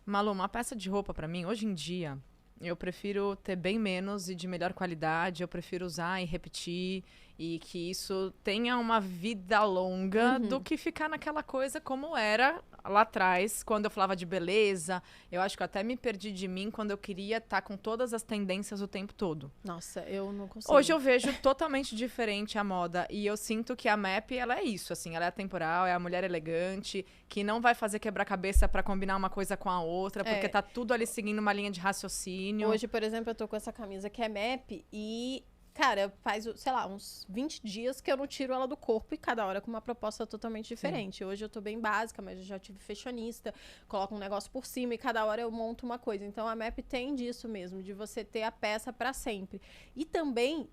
Malu, uma peça de roupa pra mim, hoje em dia, Eu prefiro ter bem menos e de melhor qualidade. Eu prefiro usar e repetir. E que isso tenha uma vida longa do que ficar naquela coisa como era lá atrás, quando eu falava de beleza. Eu acho que eu até me perdi de mim quando eu queria estar com todas as tendências o tempo todo. Nossa, eu não consigo. Hoje eu vejo totalmente diferente a moda. E eu sinto que a MAP, ela é isso, assim. Ela é atemporal, é a mulher elegante, que não vai fazer quebra-cabeça pra combinar uma coisa com a outra, porque tá tudo ali seguindo uma linha de raciocínio. Hoje, por exemplo, eu tô com essa camisa que é MAP e... Cara, faz, sei lá, uns 20 dias que eu não tiro ela do corpo e cada hora com uma proposta totalmente diferente. Sim. Hoje eu tô bem básica, mas eu já tive fashionista, coloco um negócio por cima e cada hora eu monto uma coisa. Então a MAP tem disso mesmo, de você ter a peça pra sempre. E também,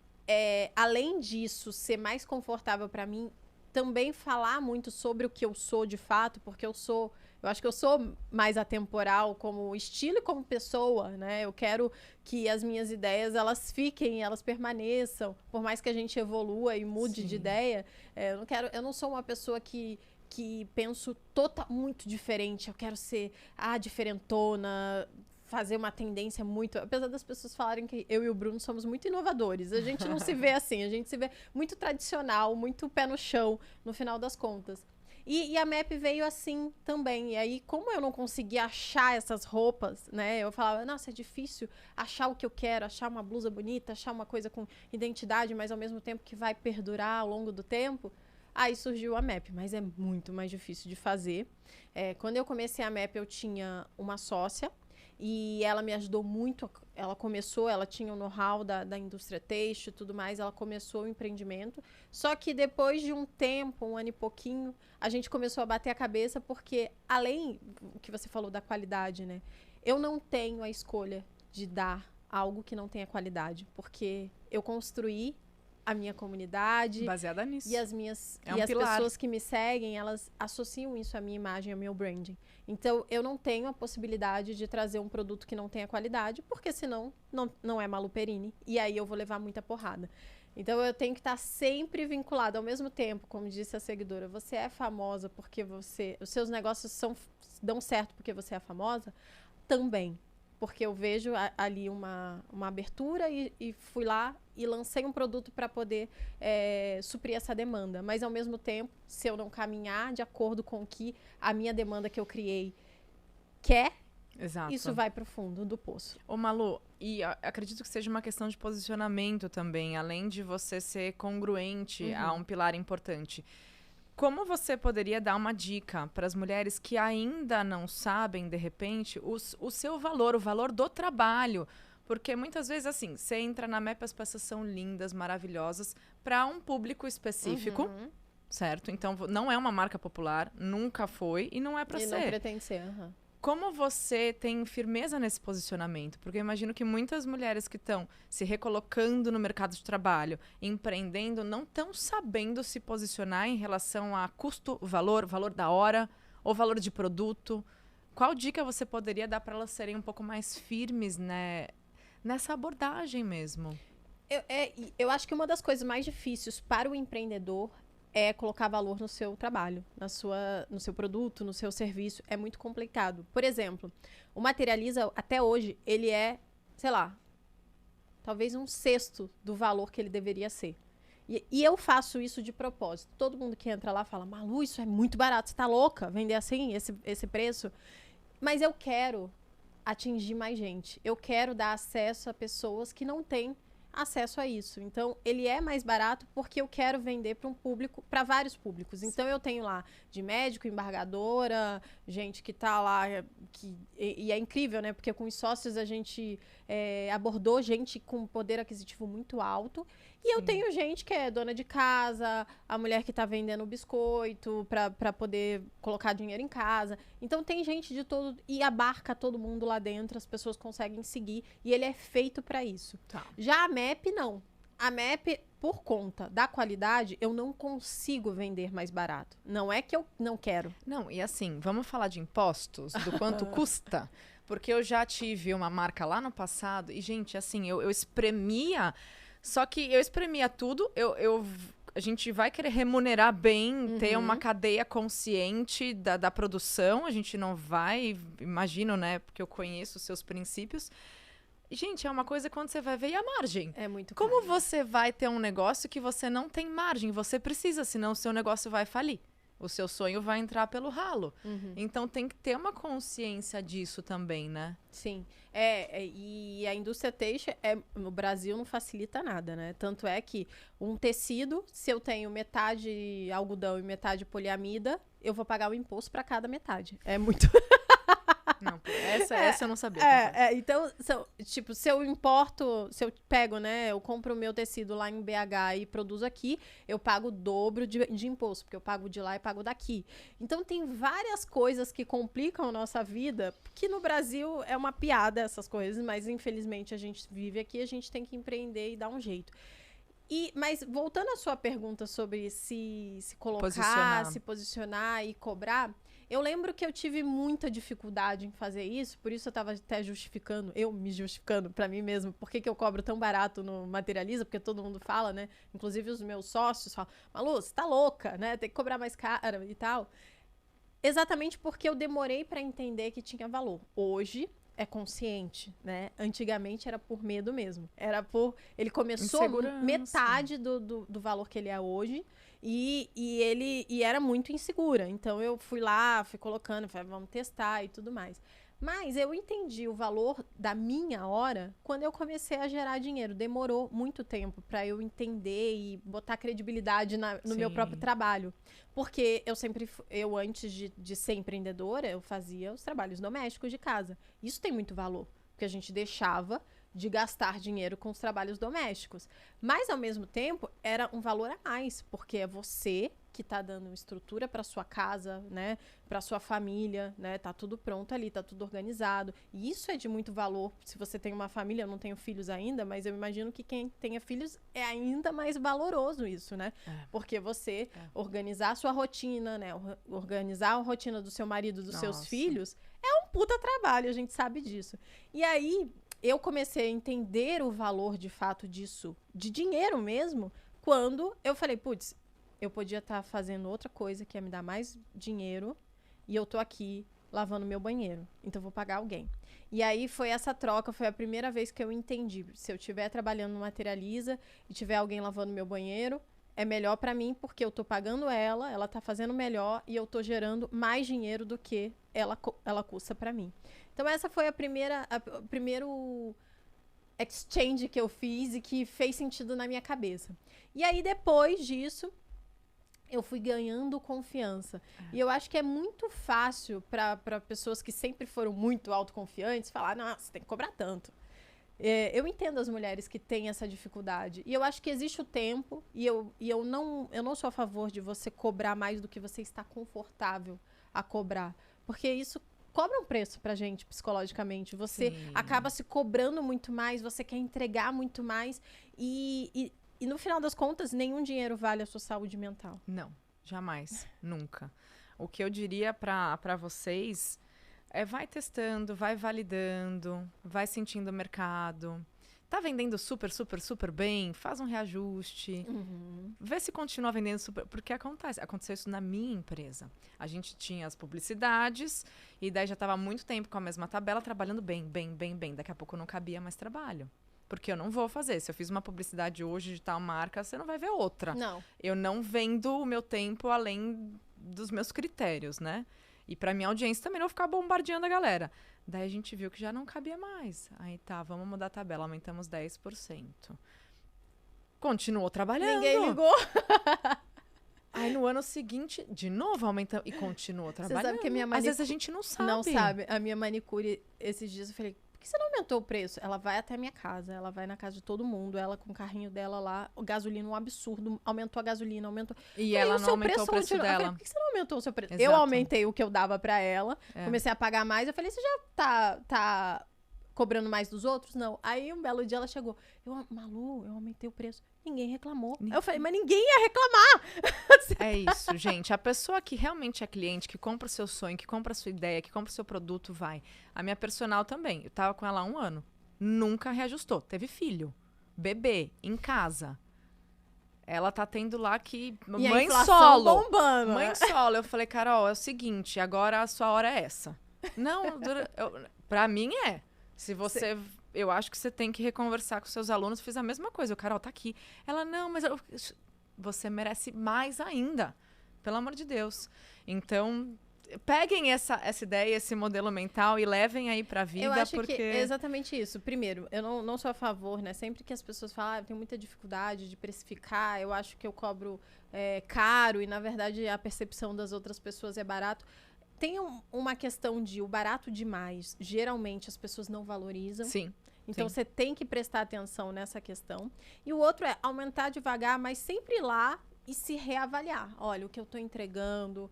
além disso ser mais confortável pra mim, também falar muito sobre o que eu sou de fato, porque eu acho que eu sou mais atemporal como estilo e como pessoa, né? Eu quero que as minhas ideias, elas fiquem, elas permaneçam, por mais que a gente evolua e mude de ideia. Eu não sou uma pessoa que penso muito diferente. Eu quero ser diferentona, fazer uma tendência muito... Apesar das pessoas falarem que eu e o Bruno somos muito inovadores, a gente não se vê assim, a gente se vê muito tradicional, muito pé no chão, no final das contas. E a MAP veio assim também. E aí, como eu não conseguia achar essas roupas, né? Eu falava, nossa, é difícil achar o que eu quero, achar uma blusa bonita, achar uma coisa com identidade, mas ao mesmo tempo que vai perdurar ao longo do tempo. Aí surgiu a MAP, mas é muito mais difícil de fazer. Quando eu comecei a MAP, eu tinha uma sócia, e ela me ajudou muito. Ela tinha o know-how da indústria têxtil e tudo mais, ela começou o empreendimento. Só que depois de um tempo, um ano e pouquinho, a gente começou a bater a cabeça, porque além do que você falou da qualidade, né? Eu não tenho a escolha de dar algo que não tenha qualidade, porque eu construí a minha comunidade. Baseada nisso. E as pessoas que me seguem, elas associam isso à minha imagem, ao meu branding. Então, eu não tenho a possibilidade de trazer um produto que não tenha qualidade, porque senão não é Malu Perini. E aí eu vou levar muita porrada. Então, eu tenho que estar sempre vinculada. Ao mesmo tempo, como disse a seguidora, você é famosa porque os seus negócios dão certo porque você é famosa, também. Porque eu vejo ali uma abertura e fui lá e lancei um produto para poder suprir essa demanda. Mas, ao mesmo tempo, se eu não caminhar de acordo com o que a minha demanda que eu criei quer, exato, isso vai para o fundo do poço. Ô Malu, e acredito que seja uma questão de posicionamento também, além de você ser congruente a um pilar importante. Como você poderia dar uma dica para as mulheres que ainda não sabem, de repente, o seu valor, o valor do trabalho? Porque muitas vezes, assim, você entra na MAP, as peças são lindas, maravilhosas, para um público específico, certo? Então, não é uma marca popular, nunca foi e não é para ser. E não pretende ser, Como você tem firmeza nesse posicionamento? Porque eu imagino que muitas mulheres que estão se recolocando no mercado de trabalho, empreendendo, não estão sabendo se posicionar em relação a custo, valor da hora ou valor de produto. Qual dica você poderia dar para elas serem um pouco mais firmes, né, nessa abordagem mesmo? Eu acho que uma das coisas mais difíceis para o empreendedor é colocar valor no seu trabalho, no seu produto, no seu serviço. É muito complicado. Por exemplo, o Materializa, até hoje, ele é, sei lá, talvez 1/6 do valor que ele deveria ser. E eu faço isso de propósito. Todo mundo que entra lá fala, Malu, isso é muito barato, você tá louca vender assim, esse preço? Mas eu quero atingir mais gente. Eu quero dar acesso a pessoas que não têm acesso a isso. Então, ele é mais barato porque eu quero vender para um público, para vários públicos. Então, eu tenho lá de médico, embargadora, gente que tá lá, e é incrível, né? Porque com os sócios a gente abordou gente com poder aquisitivo muito alto. E eu tenho gente que é dona de casa, a mulher que tá vendendo biscoito para poder colocar dinheiro em casa. Então, tem gente de todo... E abarca todo mundo lá dentro, as pessoas conseguem seguir. E ele é feito para isso. Tá. Já a MAP, não. A MAP, por conta da qualidade, eu não consigo vender mais barato. Não é que eu não quero. Não, e assim, vamos falar de impostos, do quanto custa? Porque eu já tive uma marca lá no passado e, gente, assim, eu espremia... Só que eu espremia tudo, a gente vai querer remunerar bem, ter uma cadeia consciente da produção, a gente não vai, imagino, né, porque eu conheço os seus princípios. Gente, é uma coisa quando você vai ver e a margem. É muito Como caro. você vai ter um negócio que você não tem margem? Você precisa, senão o seu negócio vai falir. O seu sonho vai entrar pelo ralo. Então tem que ter uma consciência disso também, né? Sim. E a indústria têxtil, no Brasil, não facilita nada, né? Tanto é que um tecido, se eu tenho metade algodão e metade poliamida, eu vou pagar o imposto para cada metade. É muito... Não, essa eu não sabia. Então, tipo, se eu pego, né, eu compro o meu tecido lá em BH e produzo aqui, eu pago o dobro de imposto, porque eu pago de lá e pago daqui. Então, tem várias coisas que complicam a nossa vida, que no Brasil é uma piada essas coisas, mas infelizmente a gente vive aqui, a gente tem que empreender e dar um jeito. Mas voltando à sua pergunta sobre se colocar, se posicionar e cobrar, eu lembro que eu tive muita dificuldade em fazer isso, por isso eu estava até me justificando para mim mesmo, por que eu cobro tão barato no Materializa, porque todo mundo fala, né? Inclusive os meus sócios falam, Malu, você tá louca, né? Tem que cobrar mais caro e tal. Exatamente porque eu demorei para entender que tinha valor. Hoje é consciente, né? Antigamente era por medo mesmo. Ele começou metade do valor que ele é hoje e era muito insegura. Então eu fui colocando, falei, vamos testar e tudo mais. Mas eu entendi o valor da minha hora quando eu comecei a gerar dinheiro. Demorou muito tempo para eu entender e botar credibilidade no meu próprio trabalho. Porque eu antes de ser empreendedora, eu fazia os trabalhos domésticos de casa. Isso tem muito valor, porque a gente deixava de gastar dinheiro com os trabalhos domésticos. Mas, ao mesmo tempo, era um valor a mais, porque é você que tá dando estrutura para sua casa, né, para sua família, né, tá tudo pronto ali, tá tudo organizado. E isso é de muito valor. Se você tem uma família, eu não tenho filhos ainda, mas eu imagino que quem tenha filhos é ainda mais valoroso isso, né? Porque você organizar a sua rotina, né, organizar a rotina do seu marido, dos seus filhos, é um puta trabalho, a gente sabe disso. E aí eu comecei a entender o valor, de fato, disso, de dinheiro mesmo, quando eu falei, putz, eu podia estar fazendo outra coisa que ia me dar mais dinheiro e eu tô aqui lavando meu banheiro. Então, eu vou pagar alguém. E aí, foi essa troca, foi a primeira vez que eu entendi. Se eu estiver trabalhando no Materializa e tiver alguém lavando meu banheiro, é melhor pra mim, porque eu tô pagando ela tá fazendo melhor e eu tô gerando mais dinheiro do que ela custa pra mim. Então, essa foi o primeiro exchange que eu fiz e que fez sentido na minha cabeça. E aí, depois disso, eu fui ganhando confiança. E eu acho que é muito fácil para pessoas que sempre foram muito autoconfiantes falar, nossa, você tem que cobrar tanto. Eu entendo as mulheres que têm essa dificuldade. E eu acho que existe o tempo, e eu não sou a favor de você cobrar mais do que você está confortável a cobrar. Porque isso cobra um preço pra gente, psicologicamente. Você acaba se cobrando muito mais, você quer entregar muito mais. E no final das contas, nenhum dinheiro vale a sua saúde mental. Não, jamais, nunca. O que eu diria para vocês é vai testando, vai validando, vai sentindo o mercado. Tá vendendo super, super, super bem? Faz um reajuste. Vê se continua vendendo super... Porque aconteceu isso na minha empresa. A gente tinha as publicidades e daí já estava há muito tempo com a mesma tabela, trabalhando bem, bem, bem, bem. Daqui a pouco não cabia mais trabalho. Porque eu não vou fazer. Se eu fiz uma publicidade hoje de tal marca, você não vai ver outra. Não. Eu não vendo o meu tempo além dos meus critérios, né? E pra minha audiência também não ficar bombardeando a galera. Daí a gente viu que já não cabia mais. Aí tá, vamos mudar a tabela, aumentamos 10%. Continuou trabalhando. Ninguém ligou. Aí no ano seguinte, de novo aumentamos e continuou trabalhando. Você sabe que a minha Às vezes a gente não sabe. Não sabe. A minha manicure, esses dias eu falei, por que você não aumentou o preço? Ela vai até a minha casa, ela vai na casa de todo mundo, ela com o carrinho dela lá, o gasolina um absurdo, aumentou a gasolina, aumentou... E ela não aumentou o preço dela. Eu falei, por que você não aumentou o seu preço? Exato. Eu aumentei o que eu dava pra ela, comecei a pagar mais, eu falei, você já tá cobrando mais dos outros? Não. Aí um belo dia ela chegou, Malu, eu aumentei o preço. Ninguém reclamou. Aí eu falei, mas ninguém ia reclamar. É isso, gente. A pessoa que realmente é cliente, que compra o seu sonho, que compra a sua ideia, que compra o seu produto, vai. A minha personal também. Eu tava com ela há 1 ano. Nunca reajustou. Teve filho. Bebê. Em casa. Ela tá tendo lá que... E mãe a solo. bombando. Mãe solo. Eu falei, Carol, é o seguinte, agora a sua hora é essa. Não, pra mim é. Se você eu acho que você tem que reconversar com seus alunos. Fiz a mesma coisa. O Carol tá aqui. Ela, não, mas você merece mais ainda. Pelo amor de Deus. Então, peguem essa ideia, esse modelo mental e levem aí pra vida. Eu acho porque... que é exatamente isso. Primeiro, eu não sou a favor, né? Sempre que as pessoas falam, eu tenho muita dificuldade de precificar, eu acho que eu cobro caro e, na verdade, a percepção das outras pessoas é barato. Tem uma questão de o barato demais, geralmente as pessoas não valorizam. Sim. Então, sim. você tem que prestar atenção nessa questão. E o outro é aumentar devagar, mas sempre ir lá e se reavaliar. Olha, o que eu estou entregando,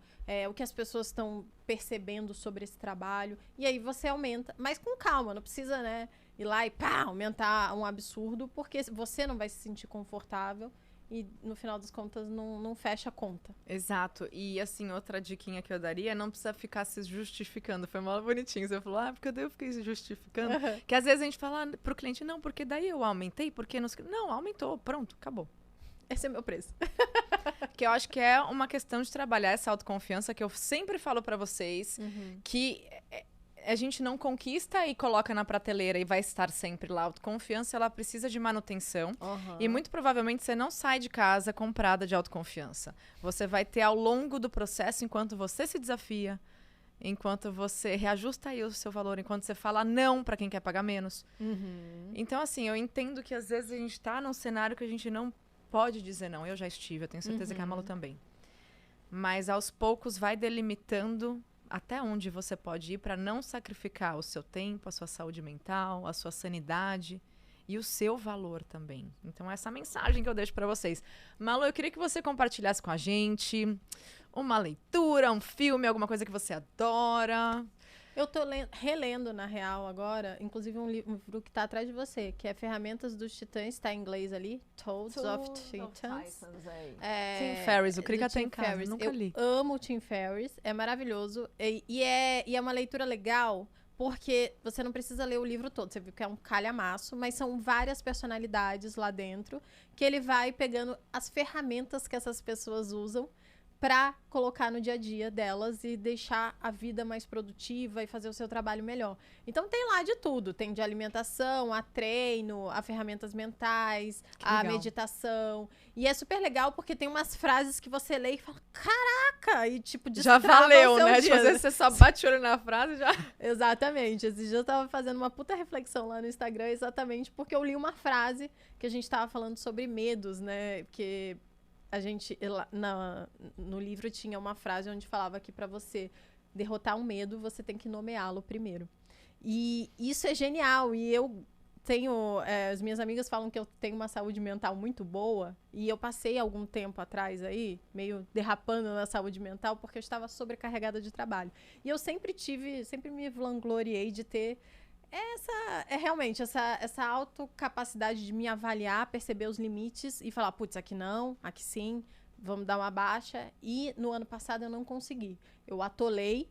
o que as pessoas estão percebendo sobre esse trabalho. E aí você aumenta, mas com calma, não precisa, né, ir lá e aumentar um absurdo, porque você não vai se sentir confortável e, no final das contas, não fecha a conta. Exato. E, assim, outra diquinha que eu daria é não precisa ficar se justificando. Foi mal bonitinho. Você falou, porque eu fiquei se justificando. Uhum. Que às vezes a gente fala pro cliente, não, porque daí eu aumentei, porque... Não, aumentou, pronto, acabou. Esse é meu preço. Que eu acho que é uma questão de trabalhar essa autoconfiança que eu sempre falo pra vocês, que a gente não conquista e coloca na prateleira e vai estar sempre lá. A autoconfiança, ela precisa de manutenção. E muito provavelmente você não sai de casa comprada de autoconfiança. Você vai ter ao longo do processo, enquanto você se desafia, enquanto você reajusta aí o seu valor, enquanto você fala não pra quem quer pagar menos. Então, assim, eu entendo que às vezes a gente tá num cenário que a gente não pode dizer não. Eu já estive, eu tenho certeza que a Malu também. Mas aos poucos vai delimitando até onde você pode ir para não sacrificar o seu tempo, a sua saúde mental, a sua sanidade e o seu valor também. Então, essa mensagem que eu deixo para vocês. Malu, eu queria que você compartilhasse com a gente uma leitura, um filme, alguma coisa que você adora. Eu tô relendo, na real, agora, inclusive um livro que tá atrás de você, que é Ferramentas dos Titãs, tá em inglês ali, Tools of Titans. Tim Ferriss, o Krika tem em casa, nunca li. Eu amo o Tim Ferriss, é maravilhoso, e é uma leitura legal, porque você não precisa ler o livro todo, você viu que é um calhamaço, mas são várias personalidades lá dentro, que ele vai pegando as ferramentas que essas pessoas usam para colocar no dia a dia delas e deixar a vida mais produtiva e fazer o seu trabalho melhor. Então tem lá de tudo, tem de alimentação, a treino, a ferramentas mentais, a meditação. E é super legal porque tem umas frases que você lê e fala, caraca! E tipo, já valeu, né? Dia. Tipo, às vezes você só bate o olho na frase e já... Exatamente. Esses dias eu tava fazendo uma puta reflexão lá no Instagram exatamente porque eu li uma frase que a gente tava falando sobre medos, né? Porque... a gente, no livro tinha uma frase onde falava que para você derrotar um medo, você tem que nomeá-lo primeiro. E isso é genial. E eu tenho... as minhas amigas falam que eu tenho uma saúde mental muito boa. E eu passei algum tempo atrás aí, meio derrapando na saúde mental, porque eu estava sobrecarregada de trabalho. E eu sempre me vangloriei de ter... realmente essa autocapacidade de me avaliar, perceber os limites e falar, putz, aqui não, aqui sim, vamos dar uma baixa. E no ano passado eu não consegui. Eu atolei,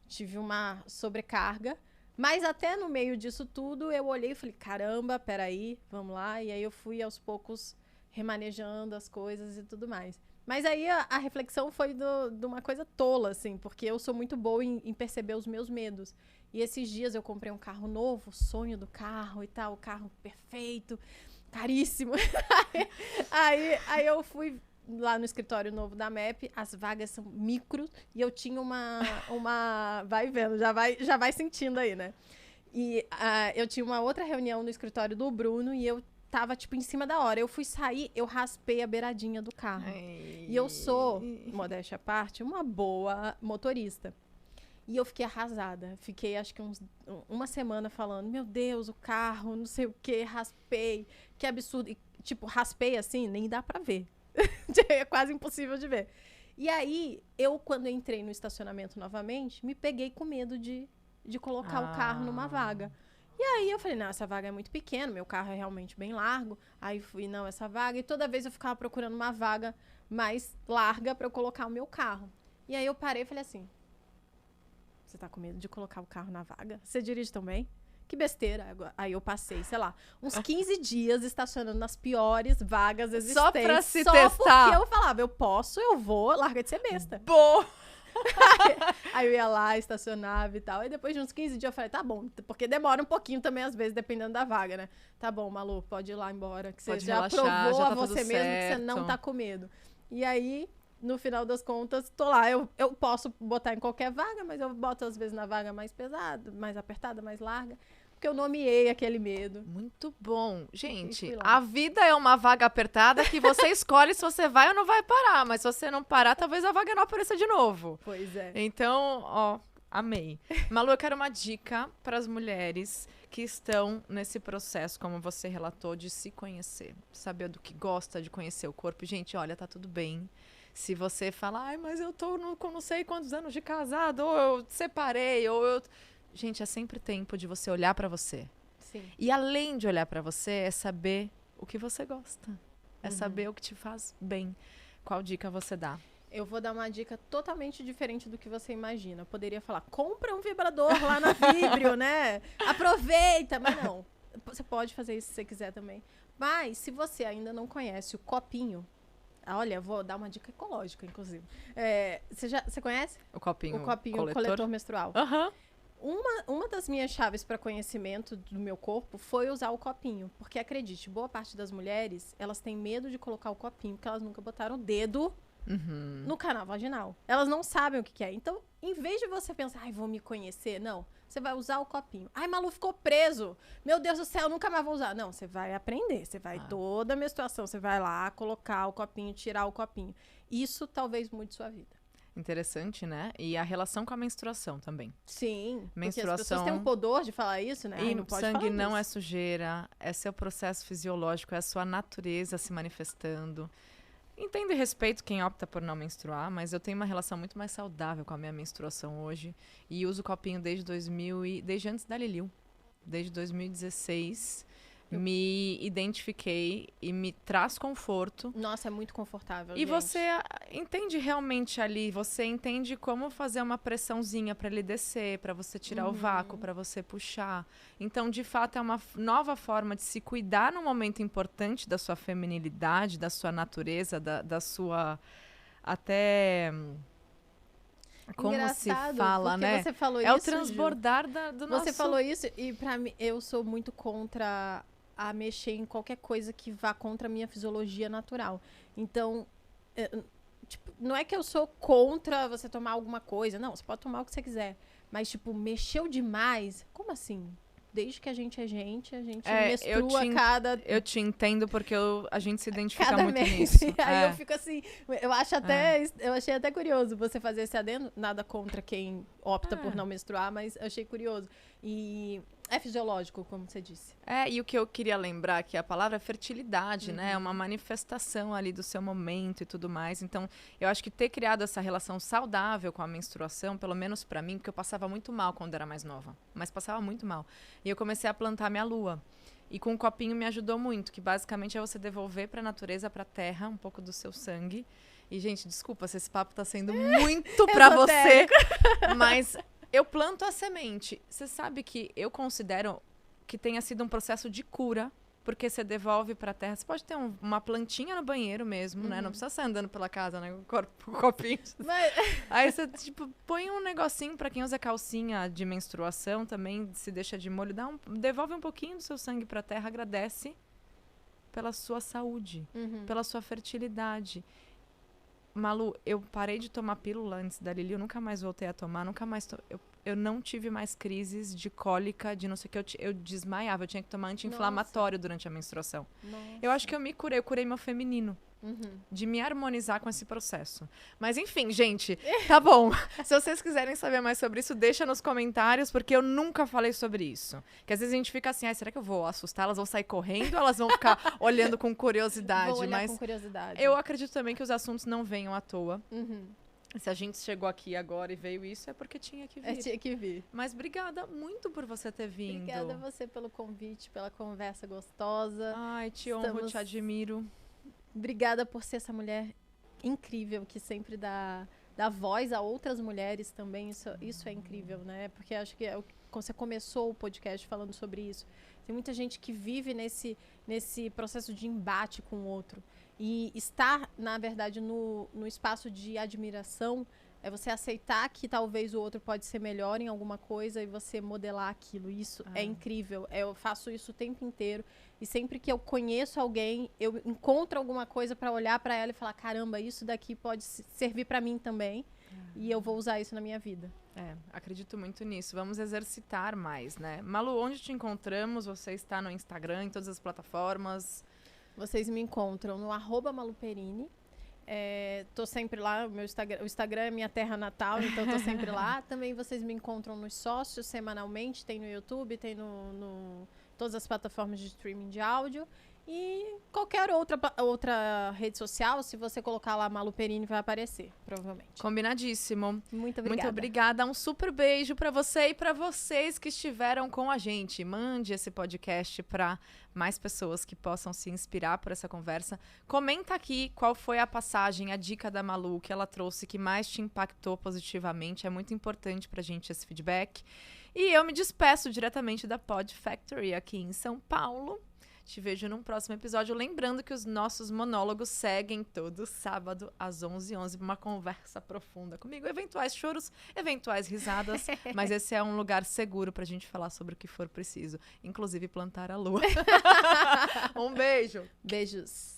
tive uma sobrecarga, mas até no meio disso tudo eu olhei e falei, caramba, peraí, vamos lá. E aí eu fui aos poucos remanejando as coisas e tudo mais. Mas aí a reflexão foi de uma coisa tola, assim, porque eu sou muito boa em perceber os meus medos. E esses dias eu comprei um carro novo, sonho do carro e tal, o carro perfeito, caríssimo. aí eu fui lá no escritório novo da MEP, as vagas são micro, e eu tinha uma vai vendo, já vai sentindo aí, né? E eu tinha uma outra reunião no escritório do Bruno, e eu tava, tipo, em cima da hora. Eu fui sair, eu raspei a beiradinha do carro. Ai. E eu sou, modéstia à parte, uma boa motorista. E eu fiquei arrasada. Fiquei, acho que uma semana falando, meu Deus, o carro, não sei o quê, raspei. Que absurdo. E, tipo, raspei assim, nem dá pra ver. É quase impossível de ver. E aí, quando eu entrei no estacionamento novamente, me peguei com medo de colocar o carro numa vaga. E aí eu falei, não, essa vaga é muito pequena, meu carro é realmente bem largo. Aí fui, não, essa vaga. E toda vez eu ficava procurando uma vaga mais larga pra eu colocar o meu carro. E aí eu parei e falei assim, você tá com medo de colocar o carro na vaga? Você dirige também? Que besteira. Aí eu passei, sei lá, uns 15 dias estacionando nas piores vagas existentes. Só pra se testar. Só porque eu falava, eu posso, eu vou, larga de ser besta. Boa! Aí eu ia lá, estacionava e tal. Aí depois de uns 15 dias eu falei, tá bom, porque demora um pouquinho também, às vezes, dependendo da vaga, né? Tá bom, Malu, pode ir lá embora, que você Pode já relaxar, provou já a tá tudo você mesmo que você não certo. tá com medo. E aí, no final das contas, tô lá. Eu posso botar em qualquer vaga, mas eu boto às vezes na vaga mais pesada, mais apertada, mais larga. Porque eu nomeei aquele medo. Muito bom. Gente, fui lá. a vida é uma vaga apertada que você escolhe se você vai ou não vai parar. Mas se você não parar, talvez a vaga não apareça de novo. Pois é. Então, ó, amei. Malu, eu quero uma dica para as mulheres que estão nesse processo, como você relatou, de se conhecer. Saber do que gosta, de conhecer o corpo. Gente, olha, tá tudo bem. Se você fala, ai, mas eu tô com não sei quantos anos de casado, ou eu separei, ou eu... Gente, é sempre tempo de você olhar pra você. Sim. E além de olhar pra você, é saber o que você gosta. É saber o que te faz bem. Qual dica você dá? Eu vou dar uma dica totalmente diferente do que você imagina. Eu poderia falar, compra um vibrador lá na Vibrio, né? Aproveita, mas não. Você pode fazer isso se você quiser também. Mas, se você ainda não conhece o copinho, olha, eu vou dar uma dica ecológica, inclusive. Você conhece? O copinho, O copinho coletor menstrual. Aham. Uma das minhas chaves para conhecimento do meu corpo foi usar o copinho. Porque, acredite, boa parte das mulheres, elas têm medo de colocar o copinho, porque elas nunca botaram o dedo no canal vaginal. Elas não sabem o que é. Então, em vez de você pensar, ai, vou me conhecer, não. Você vai usar o copinho. Ai, Malu, ficou preso. Meu Deus do céu, nunca mais vou usar. Não, você vai aprender. Você vai toda a menstruação, você vai lá colocar o copinho, tirar o copinho. Isso talvez mude sua vida. Interessante, né? E a relação com a menstruação também. Sim, menstruação... porque as pessoas têm um pudor de falar isso, né? E não pode sangue falar não disso. é sujeira, é seu processo fisiológico, é a sua natureza se manifestando. Entendo e respeito quem opta por não menstruar, mas eu tenho uma relação muito mais saudável com a minha menstruação hoje e uso o copinho desde antes da Liliu. Desde 2016, me identifiquei e me traz conforto. Nossa, é muito confortável, E gente. você entende realmente ali, você entende como fazer uma pressãozinha para ele descer, para você tirar o vácuo, para você puxar. Então, de fato, é uma nova forma de se cuidar num momento importante da sua feminilidade, da sua natureza, da sua até... Como Engraçado, se fala, porque né? você falou É isso, o transbordar do nosso... Você falou isso e pra mim, eu sou muito contra a mexer em qualquer coisa que vá contra a minha fisiologia natural. Então, tipo, não é que eu sou contra você tomar alguma coisa. Não, você pode tomar o que você quiser. Mas, tipo, mexeu demais? Como assim? Desde que a gente menstrua cada... Eu te entendo porque a gente se identifica cada muito mês. nisso. Aí eu fico assim, eu achei até curioso você fazer esse adendo, nada contra quem opta por não menstruar, mas eu achei curioso. E é fisiológico, como você disse. E o que eu queria lembrar que a palavra é fertilidade, né? É uma manifestação ali do seu momento e tudo mais. Então, eu acho que ter criado essa relação saudável com a menstruação, pelo menos pra mim, porque eu passava muito mal quando era mais nova, mas passava muito mal. E eu comecei a plantar minha lua. E com o copinho me ajudou muito, que basicamente é você devolver pra natureza, pra terra, um pouco do seu sangue. E, gente, desculpa se esse papo tá sendo muito pra você, mas eu planto a semente. Você sabe que eu considero que tenha sido um processo de cura, porque você devolve pra terra. Você pode ter uma plantinha no banheiro mesmo, né? Não precisa sair andando pela casa, né? Com o copinho. Mas... Aí você, tipo, põe um negocinho pra quem usa calcinha de menstruação também, se deixa de molho, devolve um pouquinho do seu sangue pra terra, agradece pela sua saúde, pela sua fertilidade. Malu, eu parei de tomar pílula antes da Lili, eu nunca mais voltei a tomar, eu não tive mais crises de cólica, de não sei o que, eu desmaiava, eu tinha que tomar anti-inflamatório durante a menstruação. Nossa. Eu acho que eu curei meu feminino, de me harmonizar com esse processo. Mas enfim, gente, tá bom. Se vocês quiserem saber mais sobre isso, deixa nos comentários, porque eu nunca falei sobre isso. Porque às vezes a gente fica assim, será que eu vou assustar? Elas vão sair correndo ou elas vão ficar olhando com curiosidade? Vou olhar com curiosidade. Eu acredito também que os assuntos não venham à toa. Se a gente chegou aqui agora e veio isso, é porque tinha que vir. Tinha que vir. Mas obrigada muito por você ter vindo. Obrigada a você pelo convite, pela conversa gostosa. Ai, te honro, te admiro. Obrigada por ser essa mulher incrível que sempre dá voz a outras mulheres também. Isso é incrível, né? Porque acho que você começou o podcast falando sobre isso. Tem muita gente que vive nesse processo de embate com o outro. E estar, na verdade, no espaço de admiração É você aceitar que talvez o outro pode ser melhor em alguma coisa e você modelar aquilo. Isso é incrível. Eu faço isso o tempo inteiro. E sempre que eu conheço alguém, eu encontro alguma coisa para olhar para ela e falar, caramba, isso daqui pode servir para mim também. E eu vou usar isso na minha vida. Acredito muito nisso. Vamos exercitar mais, né? Malu, onde te encontramos? Você está no Instagram, em todas as plataformas? Vocês me encontram no @maluperini. Tô sempre lá, o Instagram é minha terra natal, então tô sempre lá. Também vocês me encontram nos sócios semanalmente, tem no YouTube, tem no todas as plataformas de streaming de áudio. E qualquer outra rede social, se você colocar lá Malu Perini, vai aparecer, provavelmente. Combinadíssimo. Muito obrigada. Muito obrigada. Um super beijo para você e para vocês que estiveram com a gente. Mande esse podcast para mais pessoas que possam se inspirar por essa conversa. Comenta aqui qual foi a passagem, a dica da Malu que ela trouxe que mais te impactou positivamente. É muito importante pra gente esse feedback. E eu me despeço diretamente da Pod Factory aqui em São Paulo. Te vejo num próximo episódio. Lembrando que os nossos monólogos seguem todo sábado às 11h11 para uma conversa profunda comigo. Eventuais choros, eventuais risadas. Mas esse é um lugar seguro pra gente falar sobre o que for preciso. Inclusive plantar a lua. Um beijo. Beijos.